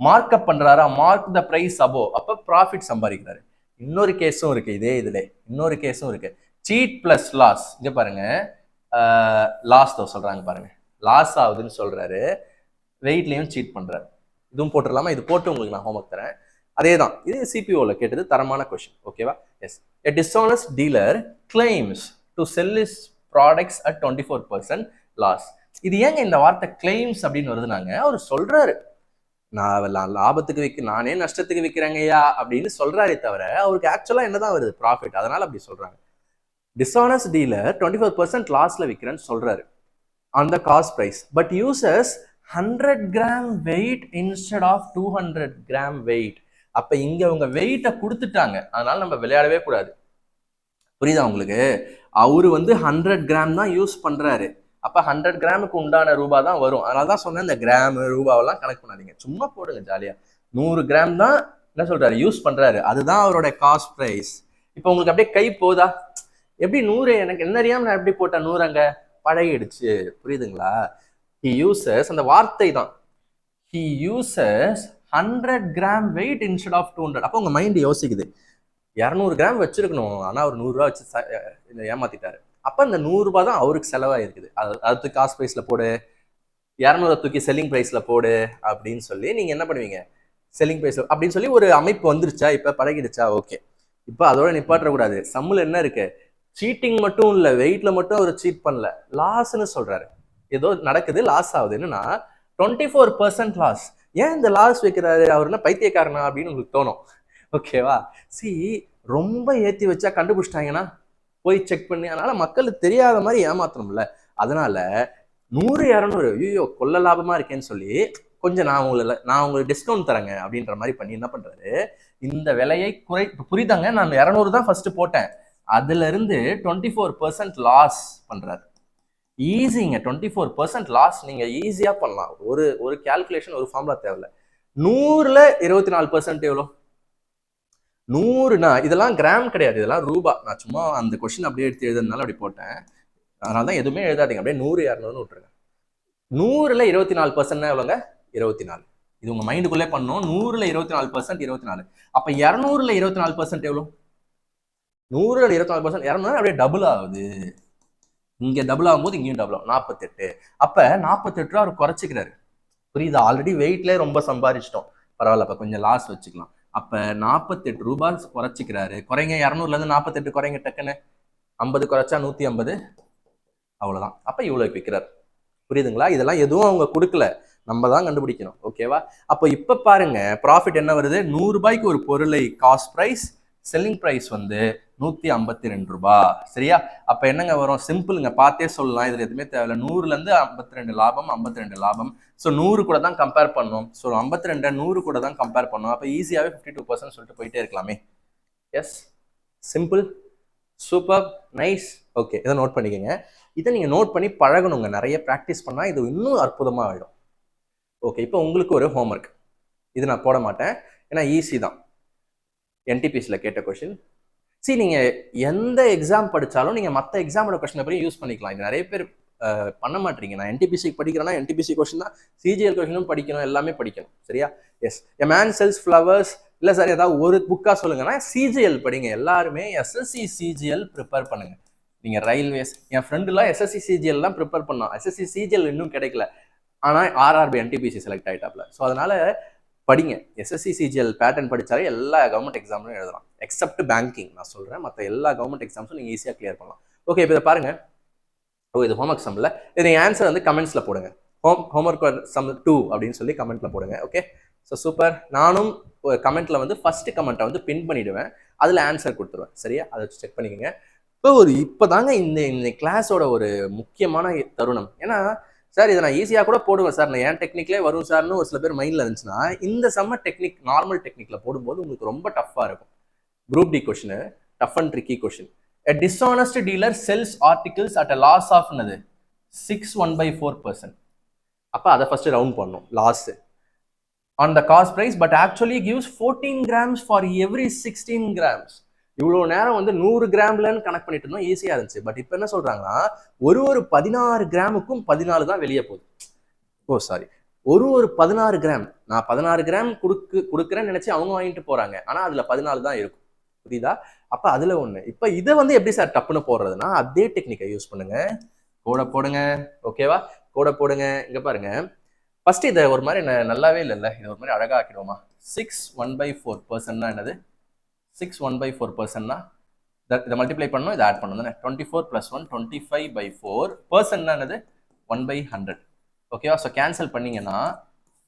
மார்க்அப் பண்றாரா? மார்க் த பிரைஸ் அபோ, அப்ப ப்ராஃபிட் சம்பாதிக்கிறாரு. இன்னொரு கேஸும் இருக்கு, இதே இதுல இன்னொரு கேஸும் இருக்கு. Cheat plus loss. இங்க பாருங்க, லாஸ் தான் சொல்றாங்க பாருங்க, லாஸ் ஆகுதுன்னு சொல்றாரு. வெயிட்லையும் சீட் பண்றாரு. இதுவும் போட்டுடலாமா? இது போட்டு உங்களுக்கு நான் ஹோம்ஒர்க் தரேன். அதே தான், இது சிபிஓல கேட்டது, தரமான கொஸ்டின். ஓகேவா? Yes. A dishonest dealer claims to sell his products at 24% loss. இது ஏங்க இந்த வார்த்தை கிளைம்ஸ் அப்படின்னு வருதுனாங்க, அவர் சொல்றாரு நான் லாபத்துக்கு நானே நஷ்டத்துக்கு விற்கிறேங்கய்யா அப்படின்னு சொல்றாரே தவிர அவருக்கு ஆக்சுவலா என்னதான் வருது? ப்ராஃபிட். அதனால அப்படி சொல்றாங்க. டிஸ்ஆனஸ்ட் டீலர் 24% லாஸ்ல விற்கிறேன்னு சொல்றாரு on the cost price, but uses 100 gram weight instead of 200 gram weight. அப்ப இங்க உங்க வெயிட்டை கொடுத்துட்டாங்க, அதனால நம்ம விளையாடவே கூடாது. புரியுதா உங்களுக்கு? அவரு வந்து 100 கிராம் தான் யூஸ் பண்றாரு. அப்ப 100 கிராமுக்கு உண்டான ரூபா தான் வரும். அதனாலதான் சொன்னேன், இந்த கிராம் ரூபாவெல்லாம் கணக்கு பண்ணாதீங்க, சும்மா போடுங்க ஜாலியா. 100 கிராம் தான் என்ன சொல்றாரு யூஸ் பண்றாரு, அதுதான் அவரோட காஸ்ட் பிரைஸ். இப்ப உங்களுக்கு அப்படியே கை போதா? எப்படி 100? எனக்கு என்ன அறியாம நான் எப்படி போட்டேன் 100? அங்க பழகிடுச்சு. புரியுதுங்களா? he uses, அந்த வார்த்தை தான், he uses 100 gram weight instead of 200. அப்போ உங்க மைண்ட் யோசிக்குது 200 கிராம் வச்சிருக்கணும், ஆனா அவர் 100 ரூபா வச்சு ஏமாத்திட்டாரு. அப்ப இந்த 100 ரூபாய் தான் அவருக்கு செலவாயிருக்குது. அது காஸ்ட் பிரைஸ்ல போடு, 200 தூக்கி செல்லிங் பிரைஸ்ல போடு அப்படின்னு சொல்லி நீங்க என்ன பண்ணுவீங்க? செல்லிங் பிரைஸ் அப்படின்னு சொல்லி ஒரு அமைப்பு வந்துருச்சா? இப்ப பழகிடுச்சா? ஓகே. இப்ப அதோட நிப்பாட்ட கூடாது. சம்முல என்ன இருக்கு? சீட்டிங் மட்டும் இல்ல, வெயிட்ல மட்டும் அவர் சீட் பண்ணல, லாஸ்ன்னு சொல்றாரு. ஏதோ நடக்குது, லாஸ் ஆகுது. என்னன்னா 24% லாஸ். ஏன் இந்த லாஸ் வைக்கிறாரு? அவர் என்ன பைத்தியக்காரனா அப்படின்னு உங்களுக்கு தோணும். ஓகேவா? சி, ரொம்ப ஏத்தி வச்சா கண்டுபிடிச்சிட்டாங்கன்னா போய் செக் பண்ணி, அதனால மக்களுக்கு தெரியாத மாதிரி ஏமாத்தணும்ல. அதனால 100 200 ஐயோ கொள்ள லாபமா இருக்கேன்னு சொல்லி கொஞ்சம் நான் உங்களுக்கு டிஸ்கவுண்ட் தரேங்க அப்படின்ற மாதிரி பண்ணி என்ன பண்றாரு, இந்த விலையை புரியுதாங்க? நான் 200 தான் ஃபர்ஸ்ட் போட்டேன், அதுல இருந்து 24% லாஸ் பண்றாரு. ஈஸிங்க. 24% லாஸ் நீங்க ஈஸியா பண்ணலாம். ஒரு கால்குலேஷன், ஒரு ஃபார்முலா தேவையில்ல. 100ல 24% எவ்வளோ? 100னா இதெல்லாம் கிராம் கிடையாது, இதெல்லாம் ரூபா. நான் சும்மா அந்த கொஸ்டின் அப்படியே எடுத்து எழுதுனால அப்படி போட்டேன். அதனால தான் எதுவுமே எழுதாதீங்க, அப்படியே 100 200 விட்டுருங்க. 100ல 24% எவ்வளோங்க? 24. இது உங்க மைண்டுக்குள்ளே பண்ணணும். 100ல 24% 24. அப்ப 200ல 24% எவ்வளோ? 100ல 24% 200 அப்படியே டபுள் ஆகுது. இங்க டபுள் ஆகும்போது இங்கேயும் டபுள் ஆகும், 48. அப்ப 48 ரூபா அவர் குறைச்சிக்கிறாரு. புரியுதா? ஆல்ரெடி வெயிட்ல ரொம்ப சம்பாதிச்சிட்டோம், பரவாயில்ல, அப்ப கொஞ்சம் லாஸ் வச்சுக்கலாம். அப்ப 48 ரூபாய் குறைச்சிக்கிறாரு. குறைங்க, 200ல இருந்து 48 குறைங்க டக்குன்னு. 50 குறைச்சா 150, அவ்வளவுதான். அப்ப இவ்வளவு விற்கிறார். புரியுதுங்களா? இதெல்லாம் எதுவும் அவங்க கொடுக்கல, நம்ம தான் கண்டுபிடிக்கணும். ஓகேவா? அப்போ இப்ப பாருங்க ப்ராஃபிட் என்ன வருது? 100 ரூபாய்க்கு ஒரு பொருளை காஸ்ட் பிரைஸ், செல்லிங் பிரைஸ் வந்து 152 ரூபாய். சரியா? அப்ப என்னங்க வரும்? சிம்பிளுங்க, பார்த்தே சொல்லலாம், இதுல எதுவுமே தேவையில்ல. 100ல இருந்து 52 லாபம், 52 லாபம். ஸோ 100 கூட தான் கம்பேர் பண்ணோம். ஸோ 52 100 கூட தான் கம்பேர் பண்ணோம். அப்ப ஈஸியாவே 52% சொல்லிட்டு போயிட்டே இருக்கலாமே. Yes, simple, super, nice. Okay, இதை நோட் பண்ணிக்கோங்க. இதை நீங்க நோட் பண்ணி பழகணுங்க, நிறைய ப்ராக்டிஸ் பண்ணா இது இன்னும் அற்புதமா ஆயிடும். ஓகே, இப்போ உங்களுக்கு ஒரு ஹோம்ஒர்க். இது நான் போட மாட்டேன், ஏன்னா ஈஸி தான். என்டிபிசியில் கேட்ட கொஸ்டின். சி, நீங்க எந்த எக்ஸாம் படிச்சாலும் நீங்க மற்ற எக்ஸாமோட கொஸ்டின் பேப்பரையும் யூஸ் பண்ணிக்கலாம். இது நிறைய பேர் பண்ண மாட்டீங்க. நான் என்டிபிசி படிக்கிறேன்னா என்டிபிசி கொஸ்டின் தான், சிஜிஎல் கொஸ்டினும் படிக்கணும், எல்லாமே படிக்கணும். சரியா? Yes. A man sells flowers. இல்லை சார், ஏதாவது ஒரு புக்கா சொல்லுங்கன்னா சிஜிஎல் படிங்க. எல்லாருமே எஸ்எஸ்சி சிஜிஎல் ப்ரிப்பேர் பண்ணுங்க. நீங்க ரயில்வேஸ், என் ஃப்ரெண்டுலாம் எஸ்எஸ்சி சிஜிஎல் தான் ப்ரிப்பேர் பண்ணோம். எஸ்எஸ்சி சிஜிஎல் இன்னும் கிடைக்கல, ஆனா ஆர்ஆர்பி என்டிபிசி செலக்ட் ஆயிட்டாப்ல. ஸோ அதனால படிங்க. எஸ்எஸ்சி சிஜிஎல் பேட்டர்ன் படிச்சாலே எல்லா கவர்மெண்ட் எக்ஸாம்லையும் எழுதலாம், எக்ஸப்ட் பேங்கிங் நான் சொல்றேன். மற்ற எல்லா கவர்மெண்ட் எக்ஸாம்ஸும் நீங்க ஈஸியா கிளியர் பண்ணலாம். ஓகே, இப்போ இதை பாருங்க. இது ஹோம்ஒர்க் சம்ல, இது ஆன்சர் வந்து கமெண்ட்ஸ்ல போடுங்க. ஹோம்ஒர்க் சம் 2 அப்படின்னு சொல்லி கமெண்ட்ல போடுங்க. Okay, so super. நானும் கமெண்ட்ல வந்து ஃபர்ஸ்ட் கமெண்ட்டை வந்து பின் பண்ணிடுவேன், அதுல ஆன்சர் கொடுத்துருவேன். சரியா? அதை வச்சு செக் பண்ணிக்கோங்க. இப்போதாங்க இந்த கிளாஸோட ஒரு முக்கியமான தருணம். ஏன்னா சார், இதை நான் ஈஸியாக கூட போடுவேன் சார், நான் ஏன் டெக்னிக்லேயே வரும் சார்னு ஒரு சில பேர் மைண்டில் இருந்துச்சுன்னா, இந்த செம்ம டெக்னிக் நார்மல் டெக்னிக்கில் போடும்போது உங்களுக்கு ரொம்ப டஃப்பாக இருக்கும். Group D question, tough and tricky question. A dishonest dealer sells articles at a loss of 6.1/4%. அப்போ அதை ஃபர்ஸ்ட் ரவுண்ட் பண்ணணும், loss on the cost price, but actually gives 14 grams for every 16 grams. இவ்வளோ நேரம் வந்து 100 கிராம்லன்னு கனெக்ட் பண்ணிட்டு இருந்தோம், ஈஸியாக இருந்துச்சு. பட் இப்போ என்ன சொல்றாங்கன்னா, ஒரு 16 கிராமுக்கும் 14 தான் வெளியே போகுது. ஒரு 16 கிராம், நான் 16 கிராம் கொடுக்குறேன்னு நினைச்சு அவங்க வாங்கிட்டு போறாங்க, ஆனா அதுல 14 தான் இருக்கும். புரியுதா? அப்ப அதுல ஒண்ணு. இப்ப இதை வந்து எப்படி சார் டப்புன்னு போடுறதுன்னா, அதே டெக்னிக்கை யூஸ் பண்ணுங்க. கோடை போடுங்க. ஓகேவா? கோடை போடுங்க. இங்க பாருங்க, ஃபர்ஸ்ட் இதை ஒரு மாதிரி நல்லாவே இல்லைல்ல, இது ஒரு மாதிரி அழகா ஆக்கிடுவோமா? 6 1/4% என்னது? 6 1/4%னா இதை மல்டிப்ளை பண்ணணும், இதை ஆட் பண்ணணும் தானே. 24 + 1 25/4 என்னது? 1/100. ஓகேவா? ஸோ கேன்சல் பண்ணீங்கன்னா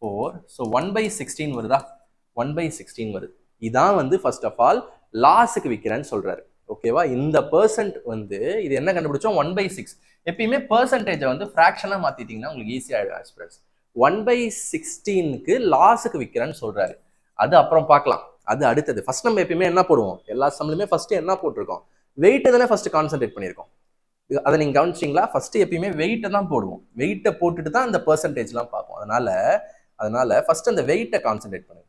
4. ஸோ 1/16 வருதா? 1/16 வருது. இதான் வந்து ஃபர்ஸ்ட் ஆஃப் ஆல் லாஸுக்கு விற்கிறேன்னு சொல்றாரு. ஓகேவா? இந்த பெர்சன்ட் வந்து இது என்ன கண்டுபிடிச்சோம்? 1/6. எப்பயுமே பெர்சன்டேஜை வந்து ஃப்ராக்ஷனா மாத்திட்டீங்கன்னா உங்களுக்கு ஈஸியா ஆயிடும். 1/16க்கு லாஸுக்கு விற்கிறேன்னு சொல்றாரு. அது அப்புறம் பார்க்கலாம், அது அடுத்தது. ஃபர்ஸ்ட் நம்ம எப்பயுமே என்ன போடுவோம்? எல்லா சம்லையுமே ஃபர்ஸ்ட் என்ன போட்டிருக்கோம்? வெயிட்டை தானே ஃபர்ஸ்ட் கான்சென்ட்ரேட் பண்ணியிருக்கோம். அதை நீங்க கவனிச்சிங்களா? ஃபர்ஸ்ட் எப்பயுமே வெயிட்டை தான் போடுவோம். வெயிட்டை போட்டுட்டு தான் அந்த பெர்சன்டேஜ்லாம் பார்ப்போம். அதனால ஃபர்ஸ்ட் அந்த வெயிட்டை கான்சென்ட்ரேட் பண்ணுங்க.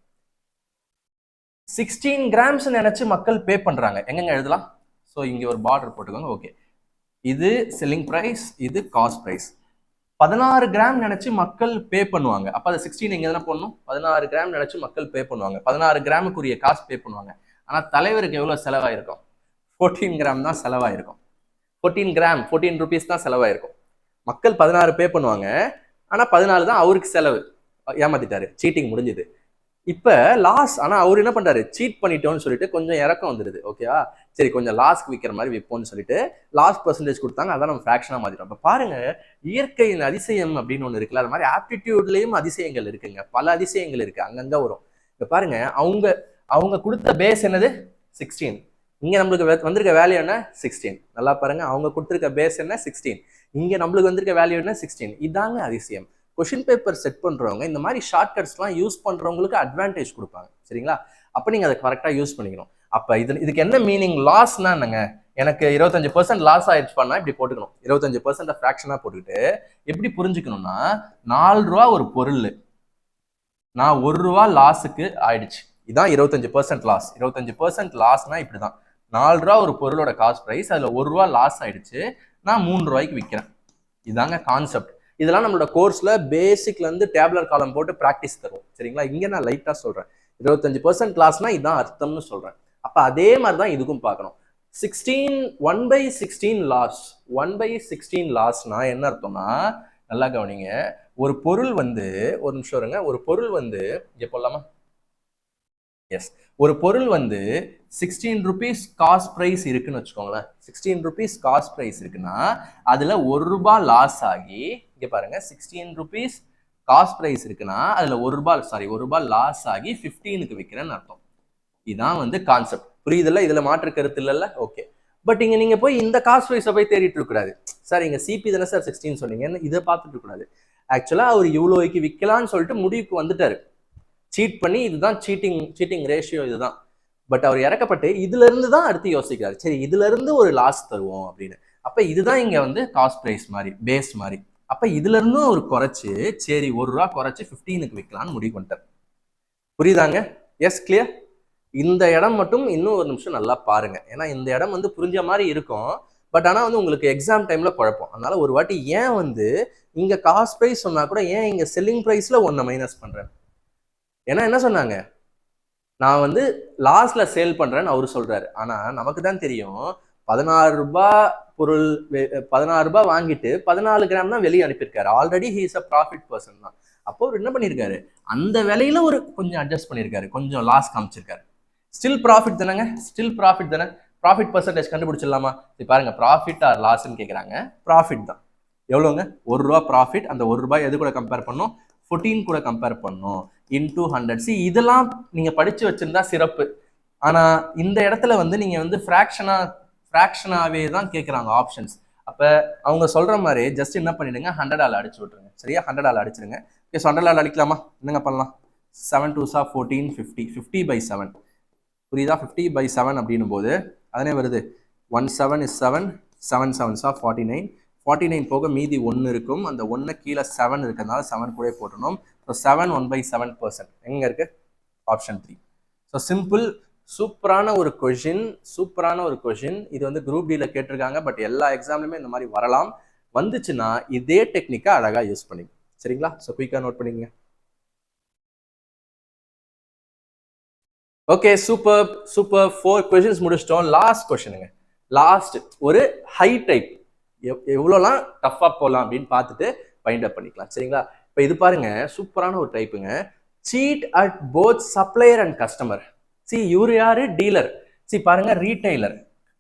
16 கிராம்ஸ் நினைச்சு மக்கள் பே பண்றாங்க. எங்கெங்க எழுதலாம்? ஸோ இங்க ஒரு பார்டர் போட்டுக்கோங்க. ஓகே, இது செல்லிங் பிரைஸ், இது காஸ்ட் பிரைஸ். 16 கிராம் நினைச்சு மக்கள் பே பண்ணுவாங்க. அப்ப அதை 16 எங்க எதனா போடணும்? 16 கிராம் நினைச்சு மக்கள் பே பண்ணுவாங்க. 16 கிராமுக்குரிய காசு பே பண்ணுவாங்க. ஆனா தலைவருக்கு எவ்வளவு செலவாயிருக்கும்? 14 கிராம் தான் செலவாயிருக்கும். 14 கிராம் 14 ருபீஸ் தான் செலவாயிருக்கும். மக்கள் 16 பே பண்ணுவாங்க, ஆனா 14 தான் அவருக்கு செலவு. ஏமாத்திட்டாரு, சீட்டிங் முடிஞ்சுது. இப்ப லாஸ். ஆனா அவர் என்ன பண்றாரு? சீட் பண்ணிட்டோம்னு சொல்லிட்டு கொஞ்சம் இறக்கம் வந்துடுது. ஓகேவா? சரி, கொஞ்சம் லாஸ்க்கு விற்கிற மாதிரி விற்போம்னு சொல்லிட்டு லாஸ்ட் பெர்சன்டேஜ் கொடுத்தாங்க. அதான் நம்ம ஃபிராக்ஷனா மாத்திட்டோம். இப்ப பாருங்க, இயற்கையின் அதிசயம் அப்படின்னு ஒண்ணு இருக்குல்ல, அது மாதிரி ஆப்டிடியூட்லயும் அதிசயங்கள் இருக்குங்க. பல அதிசயங்கள் இருக்கு, அங்கங்க வரும். இப்ப பாருங்க, அவங்க கொடுத்த பேஸ் என்னது? 16. இங்க நம்மளுக்கு வந்திருக்க வேல்யூ என்ன? 16. நல்லா பாருங்க, அவங்க கொடுத்திருக்க பேஸ் என்ன? 16. இங்க நம்மளுக்கு வந்திருக்க வேல்யூ என்ன? 16. இதாங்க அதிசயம். கொஷின் பேப்பர் செட் பண்றவங்க இந்த மாதிரி ஷார்ட்கட்ஸ்லாம் யூஸ் பண்றவங்களுக்கு அட்வான்டேஜ் கொடுப்பாங்க. சரிங்களா? அப்ப நீங்க அதை கரெக்டா யூஸ் பண்ணிக்கணும். அப்ப இதுக்கு என்ன மீனிங்? லாஸ்னா என்னங்க? எனக்கு 25% லாஸ் ஆயிடுச்சு பண்ணா இப்படி போட்டுக்கணும். 25% ஃபிராக்ஷனா போட்டுக்கிட்டு எப்படி புரிஞ்சுக்கணும்னா, 4 ரூபா ஒரு பொருள், நான் 1 ரூபா லாஸுக்கு ஆயிடுச்சு. இதான் 25% லாஸ். 25% லாஸ்னா இப்படிதான். 4 ரூபா ஒரு பொருளோட காஸ்ட் பிரைஸ், அதுல 1 ரூபா லாஸ் ஆயிடுச்சு, நான் 3 ரூபாய்க்கு விற்கிறேன். இதாங்க கான்செப்ட். இதெல்லாம் நம்மளோட கோர்ஸ்ல பேசிக்ல இருந்து டேப்லர் காலம் போட்டு பிராக்டிஸ் தருவோம். சரிங்களா? இங்க நான் லைட்டா சொல்றேன். 25% லாஸ்னா இதான் அர்த்தம்னு சொல்றேன். அப்ப அதே மாதிரிதான் இதுக்கும் பார்க்கணும். 1/16 லாஸ். 1/16 லாஸ்னா என்ன அர்த்தம்னா, நல்லா கவனிங்க. ஒரு பொருள் வந்து, ஒரு நிமிஷம் இருங்க, ஒரு பொருள் வந்து இங்க போடலாமா? எஸ், ஒரு பொருள் வந்து 16 ருபீஸ் காஸ்ட் பிரைஸ் இருக்குன்னு வச்சுக்கோங்களேன். 16 ருபீஸ் காஸ்ட் பிரைஸ் இருக்குன்னா அதுல 1 ரூபாய் லாஸ் ஆகி, இங்க பாருங்க, 16 ருபீஸ் காஸ்ட் பிரைஸ் இருக்குன்னா அதுல 1 ரூபாய் லாஸ் ஆகி 15க்கு விற்கிறேன்னு அர்த்தம். இதான் வந்து கான்செப்ட். புரியுதுல்ல? இதுல மாற்று கருத்து இல்லைல்ல? ஓகே. பட் இங்க நீங்க போய் இந்த காஸ்ட் பிரைஸை போய் தேடிட்டு இருக்க கூடாது. சார் இங்க சிபி தானே சார் 16 சொன்னீங்க, இதை பார்த்துட்டு இருக்க கூடாது. ஆக்சுவலா அவர் இவ்வளோக்கு விற்கலான்னு சொல்லிட்டு முடிவுக்கு வந்துட்டாரு. சீட் பண்ணி, இதுதான் சீட்டிங் ரேஷியோ இதுதான். பட் அவர் இறக்கப்பட்டு இதுல இருந்து தான் அடுத்து யோசிக்கிறாரு, சரி இதுல இருந்து ஒரு லாஸ் தருவோம் அப்படின்னு. அப்ப இதுதான் இங்க வந்து காஸ்ட் பிரைஸ் மாதிரி, பேஸ் மாதிரி. அப்ப இதுல இருந்தும் ஒரு குறைச்சு, சரி 1 ரூபா குறைச்சு 15க்கு விற்கலான்னு முடிவு பண்ணிட்டார். புரியுதாங்க? Yes, clear? இந்த இடம் மட்டும் இன்னும் ஒரு நிமிஷம் நல்லா பாருங்க. ஏன்னா இந்த இடம் வந்து புரிஞ்ச மாதிரி இருக்கும், பட் ஆனா வந்து உங்களுக்கு எக்ஸாம் டைம்ல குழப்பம். அதனால ஒரு வாட்டி ஏன் வந்து இங்க காஸ்ட் பிரைஸ் சொன்னா கூட ஏன் இங்க செல்லிங் பிரைஸ்ல 1 மைனஸ் பண்றேன்? ஏன்னா என்ன சொன்னாங்க? நான் வந்து லாஸ்ட்ல சேல் பண்றேன்னு அவரு சொல்றாரு. ஆனா நமக்கு தான் தெரியும், 16 ரூபாய் பொருள் 16 ரூபாய் வாங்கிட்டு 14 கிராம் தான் வெளியே அனுப்பியிருக்காரு. Already he is a profit person தான். அப்போ அவர் என்ன பண்ணியிருக்காரு? அந்த விலையில ஒரு கொஞ்சம் அட்ஜஸ்ட் பண்ணியிருக்காரு, கொஞ்சம் லாஸ் காமிச்சிருக்காரு. ஸ்டில் ப்ராஃபிட் தானேங்க? ஸ்டில் ப்ராஃபிட் தானே? ப்ராஃபிட் பர்சன்டேஜ் கண்டுபிடிச்சிடலாமா? பாருங்க, ப்ராஃபிட் ஆர் லாஸ்ன்னு கேட்குறாங்க. ப்ராஃபிட் தான். எவ்வளோங்க? 1 ரூபா ப்ராஃபிட். அந்த 1 ரூபாய் எது கூட கம்பேர் பண்ணும்? 14 கூட கம்பேர் பண்ணும். இன்டூ 100. இதெல்லாம் நீங்க படிச்சு வச்சிருந்தா சிறப்பு. ஆனா இந்த இடத்துல வந்து நீங்க வந்து ஃபிராக்ஷனாவே தான் கேட்குறாங்க ஆப்ஷன்ஸ். அப்ப அவங்க சொல்ற மாதிரி ஜஸ்ட் என்ன பண்ணிடுங்க, 100ஆல் அடிச்சு விட்டுருங்க. சரியா? 100ஆல் அடிச்சிருங்க. ஓகே, 100ஆல் அடிக்கலாமா? என்னங்க பண்ணலாம்? 7 2s 14, 50. 50/7. புரியுதா? 50/7 அப்படின்னும் போது அதனே வருது. 1 7 is 7, 7 7s 49. 49 போக மீதி 1 இருக்கும். அந்த 1 கீழே 7 இருக்கிறதுனால 7 கூட போட்டணும். ஸோ 7 1/7%. எங்க இருக்கு? ஆப்ஷன் 3. So simple. சூப்பரான ஒரு கொஷின். இது வந்து குரூப் டில கேட்டிருக்காங்க. பட் எல்லா எக்ஸாம்லையுமே இந்த மாதிரி வரலாம். வந்துச்சுன்னா இதே டெக்னிக்கை அழகா யூஸ் பண்ணிங்க. சரிங்களா? ஸோ குயிக்கா நோட் பண்ணிக்கங்க. Okay, super. 4 கொஷின்ஸ் முடிச்சிட்டோம். லாஸ்ட் கொஷினுங்க. லாஸ்ட் ஒரு ஹை டைப் எவ்வளோலாம் டஃப்பாக போகலாம் அப்படின்னு பார்த்துட்டு ஃபைண்ட் அப் பண்ணிக்கலாம். சரிங்களா? இப்போ இது பாருங்க, சூப்பரான ஒரு டைப்புங்க. Cheat at both supplier and customer. See இவரு யாரு? டீலர். சி பாருங்க, ரீட்டைலர்.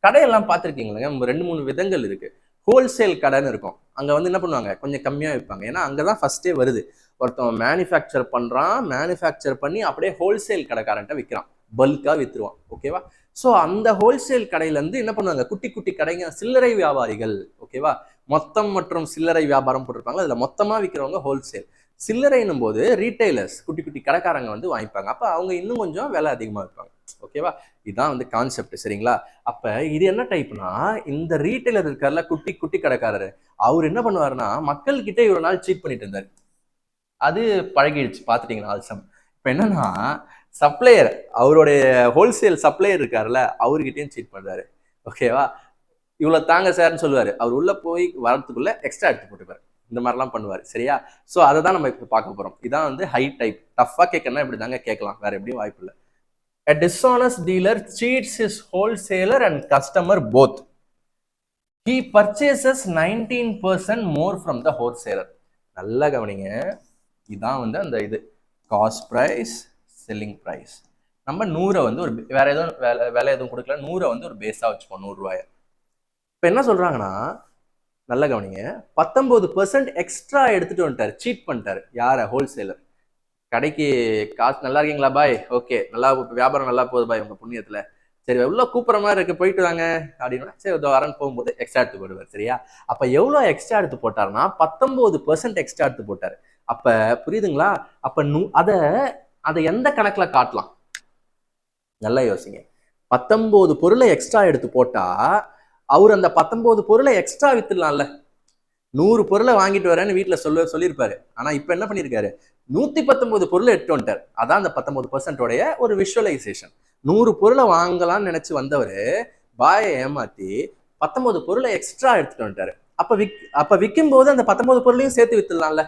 கடையெல்லாம் பார்த்துருக்கீங்களா? 2-3 விதங்கள் இருக்கு. ஹோல்சேல் கடைன்னு இருக்கும். அங்க வந்து என்ன பண்ணுவாங்க, கொஞ்சம் கம்மியா விற்பாங்க. ஏன்னா அங்கதான் ஃபர்ஸ்டே வருது. ஒருத்தவன் மேனுஃபேக்சர் பண்றான், மேனுஃபேக்சர் பண்ணி அப்படியே ஹோல்சேல் கடைக்காரன்ட்ட விற்கிறான், பல்கா வித்துருவான். ஓகேவா? ஸோ அந்த ஹோல்சேல் கடையில இருந்து என்ன பண்ணுவாங்க, குட்டி குட்டி கடைங்க, சில்லறை வியாபாரிகள். ஓகேவா? மொத்தம் மற்றும் சில்லறை வியாபாரம் போட்டிருப்பாங்க. அதுல மொத்தமா விற்கிறவங்க ஹோல்சேல். சில்லறைன்னும் போது ரீட்டைலர்ஸ், குட்டி குட்டி கடைக்காரங்க வந்து வாங்கிப்பாங்க. அப்ப அவங்க இன்னும் கொஞ்சம் விலை அதிகமா விற்பாங்க. ஓகேவா? இதுதான் வந்து கான்செப்ட். சரிங்களா? அப்ப இது என்ன டைப்னா, இந்த ரீட்டைலர் இருக்கார்ல, குட்டி குட்டி கடைக்காரரு, அவர் என்ன பண்ணுவாருன்னா, மக்கள் கிட்ட இவ்வளவு நாள் சீட் பண்ணிட்டு இருந்தாரு. அது பழகிடுச்சு. பாத்துட்டீங்கன்னா ஆல்சம். இப்ப என்னன்னா, சப்ளையர், அவருடைய ஹோல்சேல் சப்ளையர் இருக்காருல்ல, அவர்கிட்டயும் சீட் பண்றாரு. ஓகேவா? இவ்வளவு தாங்க சார்ன்னு சொல்லுவாரு. அவர் உள்ள போய் வரதுக்குள்ள எக்ஸ்ட்ரா எடுத்து போட்டுப்பாரு. இந்த மாதிரிலாம் பண்ணுவாரு. சரியா? சோ அதை தான் நம்ம இப்ப பார்க்க போறோம். இதான் வந்து ஹை டைப். டஃபா கேட்கணும்னா இப்படி தாங்க கேட்கலாம், வேற எப்படியும் வாய்ப்பு இல்லை. A dishonest dealer cheats his wholesaler and customer both. He purchases 19% more from the wholesaler. நல்லா கவனிங்க. இதான் வந்து அந்த இது காஸ்ட் பிரைஸ், செல்லிங் பிரைஸ். நம்ம 100 வந்து ஒரு வேற எதுவும் வேலை எதுவும் கொடுக்கல, 100 வந்து ஒரு பேஸா வச்சுப்போம், 100 ரூபாய். இப்ப என்ன சொல்றாங்கன்னா, நல்ல கவனிங்க, 19% எக்ஸ்ட்ரா எடுத்துட்டு வந்துட்டாரு, சீட் பண்ணிட்டாரு. யார? ஹோல்சேலர். கடைக்கு காசு, நல்லா இருக்கீங்களா பாய்? ஓகே, நல்லா வியாபாரம் நல்லா போகுது பாய் உங்க புண்ணியத்துல. சரி, உள்ள கூப்பிட்ற மாதிரி இருக்கு, போயிட்டு வாங்க அப்படின்னா, சரி வரன்னு போகும்போது எக்ஸ்ட்ரா எடுத்து போடுவார். சரியா? அப்ப எவ்வளவு எக்ஸ்ட்ரா எடுத்து போட்டாருன்னா 19% எக்ஸ்ட்ரா எடுத்து போட்டாரு. அப்ப புரியுதுங்களா? அப்ப அத அதை எந்த கணக்குல காட்டலாம்? நல்லா யோசிங்க. 19 பொருளை எக்ஸ்ட்ரா எடுத்து போட்டா அவர் அந்த 19 பொருளை எக்ஸ்ட்ரா வித்துடலாம்ல. 100 பொருளை வாங்கிட்டு வரேன்னு வீட்டுல சொல்லியிருப்பாரு. ஆனா இப்ப என்ன பண்ணிருக்காரு, 119 பொருளை எடுத்து வந்துட்டார். அதான் அந்த 19% ஒரு விஷுவலைசேஷன். 100 பொருளை வாங்கலாம்னு நினைச்சு வந்தவர் பாயை ஏமாத்தி 19 பொருளை எக்ஸ்ட்ரா எடுத்துட்டு வந்துட்டாரு. அப்ப விற்கும் போது அந்த 19 பொருளையும் சேர்த்து வித்துடலாம்ல.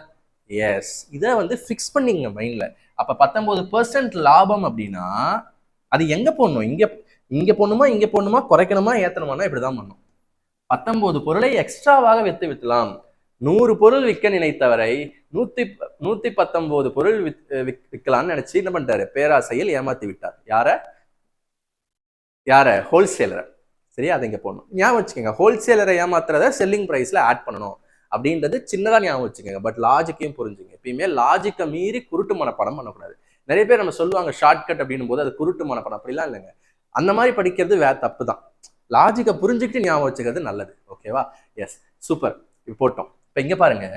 எஸ், இதை வந்து ஃபிக்ஸ் பண்ணிங்க மைண்ட்ல. அப்ப 19% லாபம் அப்படின்னா அது எங்க போடணும்? இங்க போடணுமா, இங்க போடணுமா, குறைக்கணுமா, ஏத்தணுமா? இப்படிதான் பண்ணும். 19 பொருளை எக்ஸ்ட்ராவாக வித்துலாம். 100 பொருள் விற்க நினைத்தவரை 119 பொருள் விற்கலாம்னு நினைச்சு என்ன பண்ணிட்டாரு, பேராசையில் ஏமாத்தி விட்டார். யார? ஹோல்சேலரை. சரி, அதை இங்க போடணும். ஞாபகம் வச்சுக்கோங்க, ஹோல்சேலரை ஏமாத்துறத செல்லிங் பிரைஸ்ல ஆட் பண்ணணும் அப்படின்றது சின்னதா ஞாபகம் வச்சுக்கோங்க. பட் லாஜிக்கையும் புரிஞ்சுங்க. எப்பயுமே லாஜிக்கை மீறி குருட்டு மனப்படம் பண்ணக்கூடாது. நிறைய பேர் நம்ம சொல்லுவாங்க ஷார்ட்கட் அப்படின்னும் போது அது குருட்டு மனப்படம். அப்படிலாம் இல்லைங்க. அந்த மாதிரி படிக்கிறது வேற தப்பு தான். லாஜிக்கை புரிஞ்சுக்கிட்டு ஞாபகம் வச்சுக்கிறது நல்லது. ஓகேவா? Yes, super. இப்போ போட்டோம். இப்ப இங்க பாருங்க,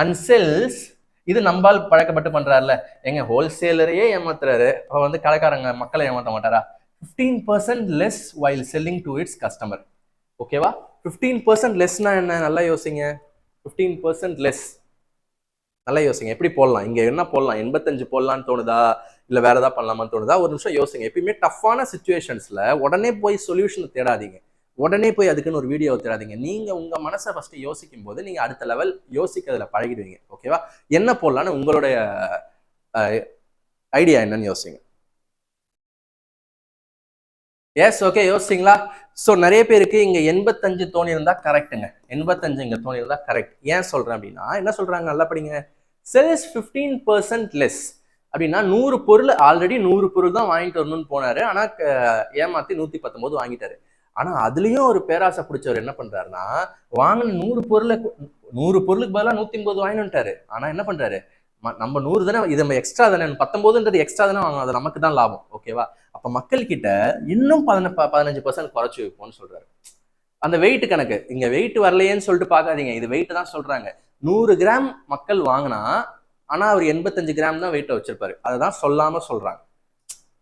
அன்செல்ஸ், இது நம்பால் பழக்கப்பட்டு பண்றாருல. எங்க ஹோல்சேலரையே ஏமாத்துறாரு, அவ வந்து கடைக்காரங்க மக்களை ஏமாத்த மாட்டாரா? 15% less while selling to its customer. ஓகேவா? 15% லெஸ்னா என்ன? நல்லா யோசிங்க. 15% லெஸ் நல்லா யோசிங்க. எப்படி போடலாம்? இங்க என்ன போடலாம்? 85 போடலான்னு தோணுதா, இல்ல வேற ஏதாவது பண்ணலாமான்னு தோணுதா? ஒரு நிமிஷம் யோசிங்க. எப்பயுமே டஃப்பான சிச்சுவேஷன்ஸ்ல உடனே போய் சொல்யூஷன் தேடாதீங்க. உடனே போய் அதுக்குன்னு ஒரு வீடியோ தேடாதீங்க. நீங்க உங்க மனசை ஃபர்ஸ்ட் யோசிக்கும் போது நீங்க அடுத்த லெவல் யோசிக்கிறதுல பழகிடுவீங்க. ஓகேவா? என்ன போடலான்னு உங்களுடைய ஐடியா என்னன்னு யோசிங்க. S, okay, யோசிச்சிங்களா? ஸோ நிறைய பேருக்கு இங்க 85 தோணி இருந்தா கரெக்டுங்க. 85 இங்க தோணி இருந்தா கரெக்ட். ஏன் சொல்றேன் அப்படின்னா, என்ன சொல்றாங்க, நல்லா படிங்க. செல்ஸ் 15% லெஸ் அப்படின்னா 100 பொருள், ஆல்ரெடி 100 பொருள் தான் வாங்கிட்டு வரணும்னு போனாரு. ஆனா ஏமாத்தி 119 வாங்கிட்டாரு. ஆனா அதுலயும் ஒரு பேராசை பிடிச்சவர் என்ன பண்றாருன்னா, வாங்கின 100 பொருளுக்கு பதிலாக 180 வாங்கிட்டு வந்துட்டாரு. ஆனா என்ன பண்றாரு, நம்ம 100 தானே, இது நம்ம எக்ஸ்ட்ரா தானே, 19ன்றது எக்ஸ்ட்ரா தானே வாங்கணும், அது நமக்கு தான் லாபம். ஓகேவா? அப்ப மக்கள் கிட்ட இன்னும் 15% குறைச்சு வைப்போம்னு சொல்றாரு. அந்த வெயிட் கணக்கு, இங்க வெயிட் வரலையேன்னு சொல்லிட்டு பாக்காதீங்க, இது வெயிட் தான் சொல்றாங்க. 100 கிராம் மக்கள் வாங்கினா, ஆனா அவர் 85 கிராம் தான் வெயிட்ட வச்சிருப்பாரு. அததான் சொல்லாம சொல்றாங்க.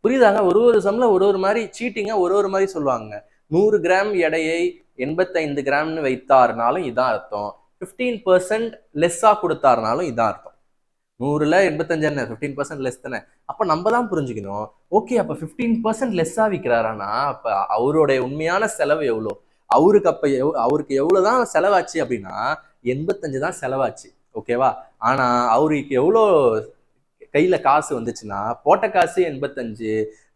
புரியுதாங்க? ஒரு சம்ல ஒரு மாதிரி சீட்டிங்க, ஒரு மாதிரி சொல்லுவாங்க. 100 கிராம் எடையை 85 கிராம்னு வைத்தாருனாலும் இதான் அர்த்தம். 15% லெஸ்ஸா கொடுத்தாருனாலும் இதான் அர்த்தம். 100ல 85 என்ன, 15% லெஸ் தானே. அப்ப நம்ம தான் புரிஞ்சுக்கணும், ஓகே, அப்ப 15% லெஸ்ஸா விற்கிறாரானா அப்ப அவருடைய உண்மையான செலவு எவ்வளோ? அவருக்கு எவ்வளவுதான் செலவாச்சு அப்படின்னா 85 தான் செலவாச்சு. ஓகேவா? ஆனா அவருக்கு எவ்வளோ கையில காசு வந்துச்சுன்னா, போட்ட காசு 85,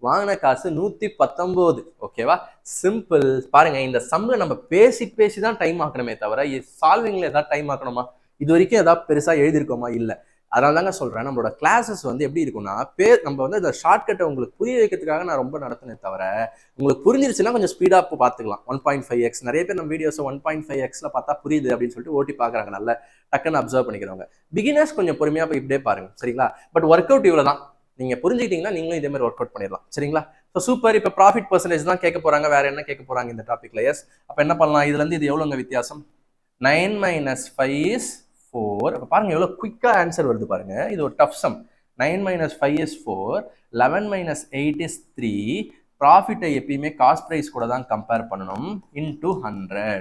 வாங்கின காசு 119. ஓகேவா? சிம்பிள். பாருங்க, இந்த சம்ல நம்ம பேசி தான் டைம் ஆக்கணுமே தவிர சால்விங்ல ஏதாவது டைம் ஆக்கணுமா? இது வரைக்கும் ஏதாவது பெருசா எழுதியிருக்கோமா? இல்ல. அதனால தாங்க சொல்றேன், நம்மளோட கிளாஸஸ் வந்து எப்படி இருக்கும்னா, நம்ம வந்து அந்த ஷார்ட்கட்டை உங்களுக்கு புரிய வைக்கிறதுக்காக நான் ரொம்ப நடத்தினே தவிர, உங்களுக்கு புரிஞ்சிருச்சுன்னா கொஞ்சம் ஸ்பீடா பார்த்துக்கலாம். 1.5x நிறைய பேர் நம்ம வீடியோஸை 1.5xல பார்த்தா புரியுது அப்படின்னு சொல்லிட்டு ஓட்டி பார்க்குறாங்க. நல்ல டக்குன்னு அப்சர்வ் பண்ணிக்கிறவங்க. பிகினர்ஸ் கொஞ்சம் பொறுமையா போய் இப்படியே பாருங்க, சரிங்களா? பட் ஒர்க் அவுட் இவ்வளோ தான். நீங்க புரிஞ்சுக்கிட்டீங்கன்னா நீங்களும் இதே மாதிரி ஒர்க் அவுட் பண்ணிடலாம், சரிங்களா? So super. இப்போ ப்ராஃபிட் பர்சன்டேஜ் தான் கேட்க போறாங்க, வேற என்ன கேட்க போறாங்க இந்த டாபிக்ல? எஸ். அப்ப என்ன பண்ணலாம்? இதுல இருந்து இது எவ்வளவுங்க வித்தியாசம்? 9 - 5 is 4. அப்ப பாருங்க எவ்வளவு குயிக்கா ஆன்சர் வருது பாருங்க. இது ஒரு டஃப் சம். 9 - 5 is 4, 11 - 8 is 3. ப்ராஃபிட்டை எப்பயுமே காஸ்ட் ப்ரைஸ் கூட தான் கம்பேர் பண்ணணும், இன்டூ 100.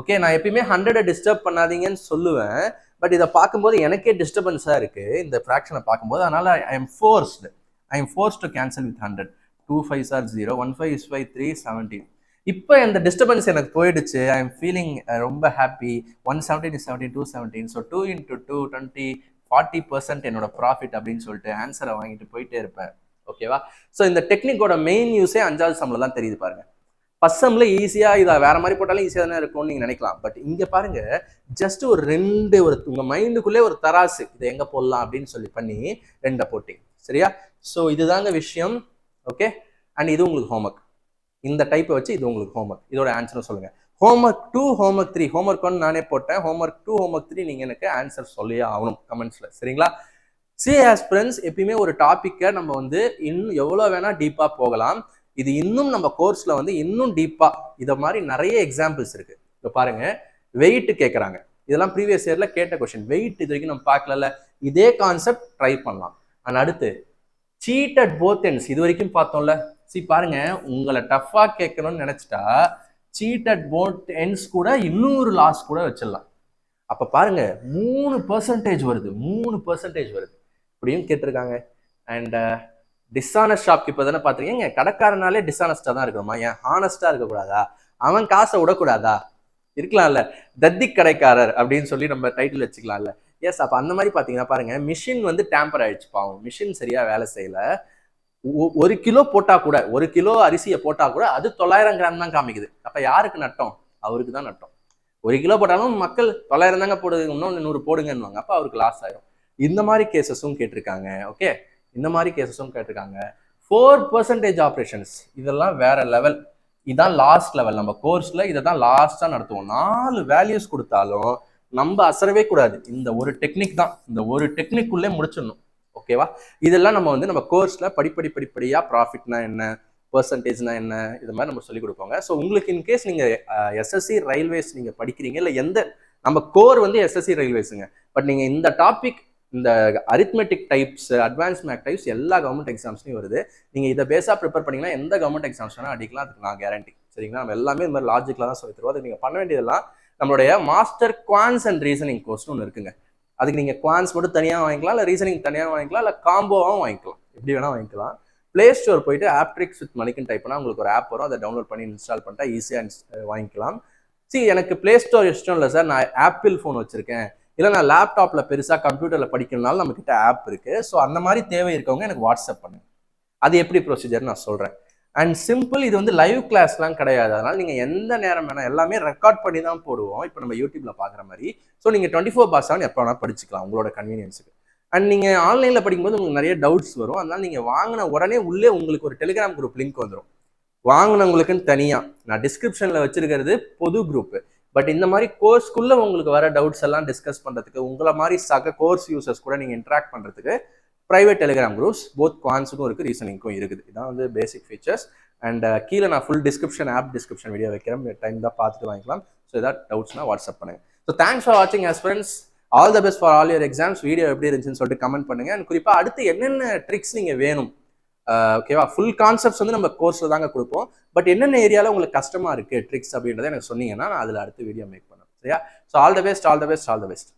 ஓகே, நான் எப்பயுமே 100 டிஸ்டர்ப் பண்ணாதீங்கன்னு சொல்லுவேன். பட் இதை பார்க்கும்போது எனக்கே டிஸ்டர்பன்ஸாக இருக்கு இந்த ஃப்ராக்ஷனை பார்க்கும்போது. அதனால I am forced to cancel with 100. 2 5s are 0, 1 5 is 5, 3 17. இப்போ இந்த டிஸ்டர்பன்ஸ் எனக்கு போயிடுச்சு. ஐ எம் ஃபீலிங் ரொம்ப ஹாப்பி. 117 is 17, 217. ஸோ 2 × 2 20, 40% என்னோட ப்ராஃபிட் அப்படின்னு சொல்லிட்டு ஆன்சரை வாங்கிட்டு போயிட்டே இருப்பேன். ஓகேவா? ஸோ இந்த டெக்னிக்கோட மெயின் யூஸே 5வது சம்ல தான் தெரியுது பாருங்க. ஃபர்ஸ்ட் சம்ல ஈஸியா இதை வேற மாதிரி போட்டாலும் ஈஸியா தானே இருக்கும்னு நீங்க நினைக்கலாம். பட் இங்க பாருங்க, ஜஸ்ட் ஒரு உங்க மைண்டுக்குள்ளே ஒரு தராசு, இதை எங்க போடலாம் அப்படின்னு சொல்லி பண்ணி 2 போட்டி. சரியா? ஸோ இதுதாங்க விஷயம். ஓகே, அண்ட் இது உங்களுக்கு ஹோம்ஒர்க். இந்த டைப்பை வச்சு இது உங்களுக்கு ஹோம்ஒர்க். இதோட ஆன்சரும் சொல்லுங்க. Homework 2, homework 3. ஹோம்ஒர்க் 1 நானே போட்டேன். ஹோம்ஒர்க் 2, ஹோம்ஒர்க் 3 நீங்க எனக்கு ஆன்சர் சொல்லியே ஆகணும் கமெண்ட்ஸ்ல. சரிங்களா? ஆஸ்பிரண்ட்ஸ் எப்பயுமே ஒரு டாபிக்கை நம்ம வந்து இன்னும் எவ்வளவு வேணா டீப்பா போகலாம். இது இன்னும் நம்ம கோர்ஸ்ல வந்து இன்னும் டீப்பா இதை மாதிரி நிறைய எக்ஸாம்பிள்ஸ் இருக்கு. இப்போ பாருங்க, வெயிட் கேட்கறாங்க. இதெல்லாம் ப்ரீவியஸ் இயர்ல கேட்ட கொஸ்டின். வெயிட் இது வரைக்கும் நம்ம பார்க்கல. இதே கான்செப்ட் ட்ரை பண்ணலாம். அண்ட் அடுத்து சீட் அட் போத் எண்ட்ஸ் இது வரைக்கும் பார்த்தோம்ல. பாருங்க, உங்களை டஃபா கேட்கணும்னு நினைச்சிட்டா சீட் அட் போத் எண்ட்ஸ் கூட இன்னொரு லாஸ் கூட வச்சிடலாம். அப்ப பாருங்க 3% வருது, 3% வருது. இப்படியும் கேட்டிருக்காங்க. அண்ட் டிஸ்ஆனஸ்ட் ஷாப்கீப்பர் தானே பார்த்துருக்கீங்க. கடைக்காரனாலே டிஸ்ஆனஸ்டா தான் இருக்கணுமா? ஏன் ஹானஸ்டா இருக்கக்கூடாதா? அவன் காசை விடக்கூடாதா? இருக்கலாம்ல. தத்தி கடைக்காரர் அப்படின்னு சொல்லி நம்ம டைட்டில் வச்சுக்கலாம்ல. எஸ். அப்ப அந்த மாதிரி பாத்தீங்கன்னா பாருங்க, மிஷின் வந்து டேம்பர் ஆயிடுச்சு. பாவம், மிஷின் சரியா வேலை செய்யல. 1 கிலோ போட்டா கூட, 1 கிலோ அரிசியை போட்டா கூட அது 900 கிராம் தான் காமிக்குது. அப்ப யாருக்கு நட்டம்? அவருக்கு தான் நட்டம். 1 கிலோ போட்டாலும் மக்கள் 900 தாங்க போடுது, இன்னொன்று 100 போடுங்கன்னு. அப்ப அவருக்கு லாஸ் ஆயிரும். இந்த மாதிரி கேசஸும் கேட்டிருக்காங்க. ஓகே, இந்த மாதிரி கேசஸும் கேட்டிருக்காங்க. 4% ஆப்ரேஷன்ஸ் இதெல்லாம் வேற லெவல். இதான் லாஸ்ட் லெவல். நம்ம கோர்ஸ்ல இதை தான் லாஸ்டா நடத்துவோம். 4 வேல்யூஸ் கொடுத்தாலும் நம்ம அசரவே கூடாது. இந்த ஒரு டெக்னிக் தான், இந்த ஒரு டெக்னிக்குள்ளே முடிச்சிடணும். ஓகேவா? இதெல்லாம் நம்ம வந்து நம்ம கோர்ஸ்ல படிப்படியா ப்ராஃபிட்னா என்ன, பெர்சன்டேஜ்னா என்ன, இது மாதிரி நம்ம சொல்லிக் கொடுப்போங்க. ஸோ உங்களுக்கு இன்கேஸ் நீங்க எஸ்எஸ்சி ரயில்வேஸ் நீங்க படிக்கிறீங்க, இல்லை எந்த நம்ம கோர் வந்து எஸ்எஸ்சி ரயில்வேஸுங்க. பட் நீங்க இந்த டாபிக், இந்த arithmetic types, advance math types எல்லா கவர்மெண்ட் எக்ஸாம்ஸ்லையும் வருது. நீங்க இதை பேஸா ப்ரிப்பேர் பண்ணீங்கன்னா எந்த கவர்மெண்ட் எக்ஸாம்ஸ் வேணா அடிக்கலாம், அதுக்கு நான் கேரண்டி. சரிங்களா? நம்ம எல்லாமே இந்த மாதிரி லாஜிக்ல தான் சொல்லி தருவோம். அதுக்கு நீங்க பண்ண வேண்டியதெல்லாம் நம்மளுடைய மாஸ்டர் குவான்ஸ் அண்ட் ரீசனிங் கோர்ஸ்னு ஒன்று இருக்குங்க. அதுக்கு நீங்கள் குவான்ஸ் மட்டும் தனியாக வாங்கிக்கலாம், இல்லை ரீசனிங் தனியாக வாங்கிக்கலாம், இல்லை காம்போவாகவும் வாங்கிக்கலாம். எப்படி வேணால் வாங்கிக்கலாம். ப்ளே ஸ்டோர் போயிட்டு ஆப்ட்ரிக்ஸ் வித் மணிக்குன்னு டைப் பண்ணால் உங்களுக்கு ஒரு ஆப் வரும். அதை டவுன்லோட் பண்ணி இன்ஸ்டால் பண்ணிட்டா ஈஸியாக வாங்கிக்கலாம். எனக்கு ப்ளே ஸ்டோர் இஷ்டம் இல்லை சார், நான் ஆப்பிள் ஃபோன் வச்சுருக்கேன், இல்லை நான் லேப்டாப்பில் பெருசாக கம்ப்யூட்டரில் படிக்கணும்னாலும் நம்மக்கிட்ட ஆப் இருக்குது. ஸோ அந்த மாதிரி தேவை இருக்கவங்க எனக்கு வாட்ஸ்அப் பண்ணுங்க. அது எப்படி ப்ரொசீஜர் நான் சொல்கிறேன். அண்ட் சிம்பிள், இது வந்து லைவ் கிளாஸ்லாம் கிடையாது. அதனால நீங்கள் எந்த நேரம் வேணால் எல்லாமே ரெக்கார்ட் பண்ணி தான் போடுவோம், இப்போ நம்ம யூடியூப்ல பார்க்குற மாதிரி. ஸோ நீங்கள் 24/7 எப்போ வேணால் படிச்சுக்கலாம் உங்களோட கன்வீனியன்ஸுக்கு. அண்ட் நீங்கள் ஆன்லைனில் படிக்கும்போது உங்களுக்கு நிறைய டவுட்ஸ் வரும். அதனால நீங்கள் வாங்கின உடனே உள்ளே உங்களுக்கு ஒரு டெலிகிராம் குரூப் லிங்க் வந்துடும். வாங்கினவங்களுக்குன்னு தனியாக நான் டிஸ்கிரிப்ஷனில் வச்சிருக்கிறது பொது குரூப்பு. பட் இந்த மாதிரி கோர்ஸ்க்குள்ளே உங்களுக்கு வர டவுட்ஸ் எல்லாம் டிஸ்கஸ் பண்ணுறதுக்கு, உங்களை மாதிரி சக கோர்ஸ் யூசர்ஸ் கூட நீங்கள் இன்ட்ராக்ட் பண்ணுறதுக்கு ப்ரைவேட் டெலிகிராம் குரூப்ஸ் போத் குவான்ஸுக்கும் இருக்குது, ரீசனிங்க்கும் இருக்குது. இதான் வந்து பேசிக் ஃபீச்சர்ஸ். அண்ட் கீழே நான் full description, app description video வைக்கிறேன். டைம் தான் பார்த்துட்டு வாங்கிக்கலாம். ஸோ ஏதாவது டவுட்ஸ்னா வாட்ஸ்அப் பண்ணுங்க. ஸோ தேங்க்ஸ் ஃபார் வாட்சிங் aspirants. All the best for all your exams. Video எப்படி இருந்துச்சுன்னு சொல்லிட்டு கமெண்ட் பண்ணுங்க. அண்ட் குறிப்பாக அடுத்து என்னென்ன ட்ரிக்ஸ் நீங்கள் வேணும், ஓகேவா? ஃபுல் கான்செப்ட்ஸ் வந்து நம்ம கோர்ஸில் தாங்க கொடுப்போம். பட் என்னென்ன ஏரியாவில் உங்களுக்கு கஷ்டமாக இருக்குது ட்ரிக்ஸ் அப்படின்றத எனக்கு சொன்னீங்கன்னா நான் அதில் அடுத்து வீடியோ மேக் பண்ணுவேன். சரியா? So all the best, all the best, all the best.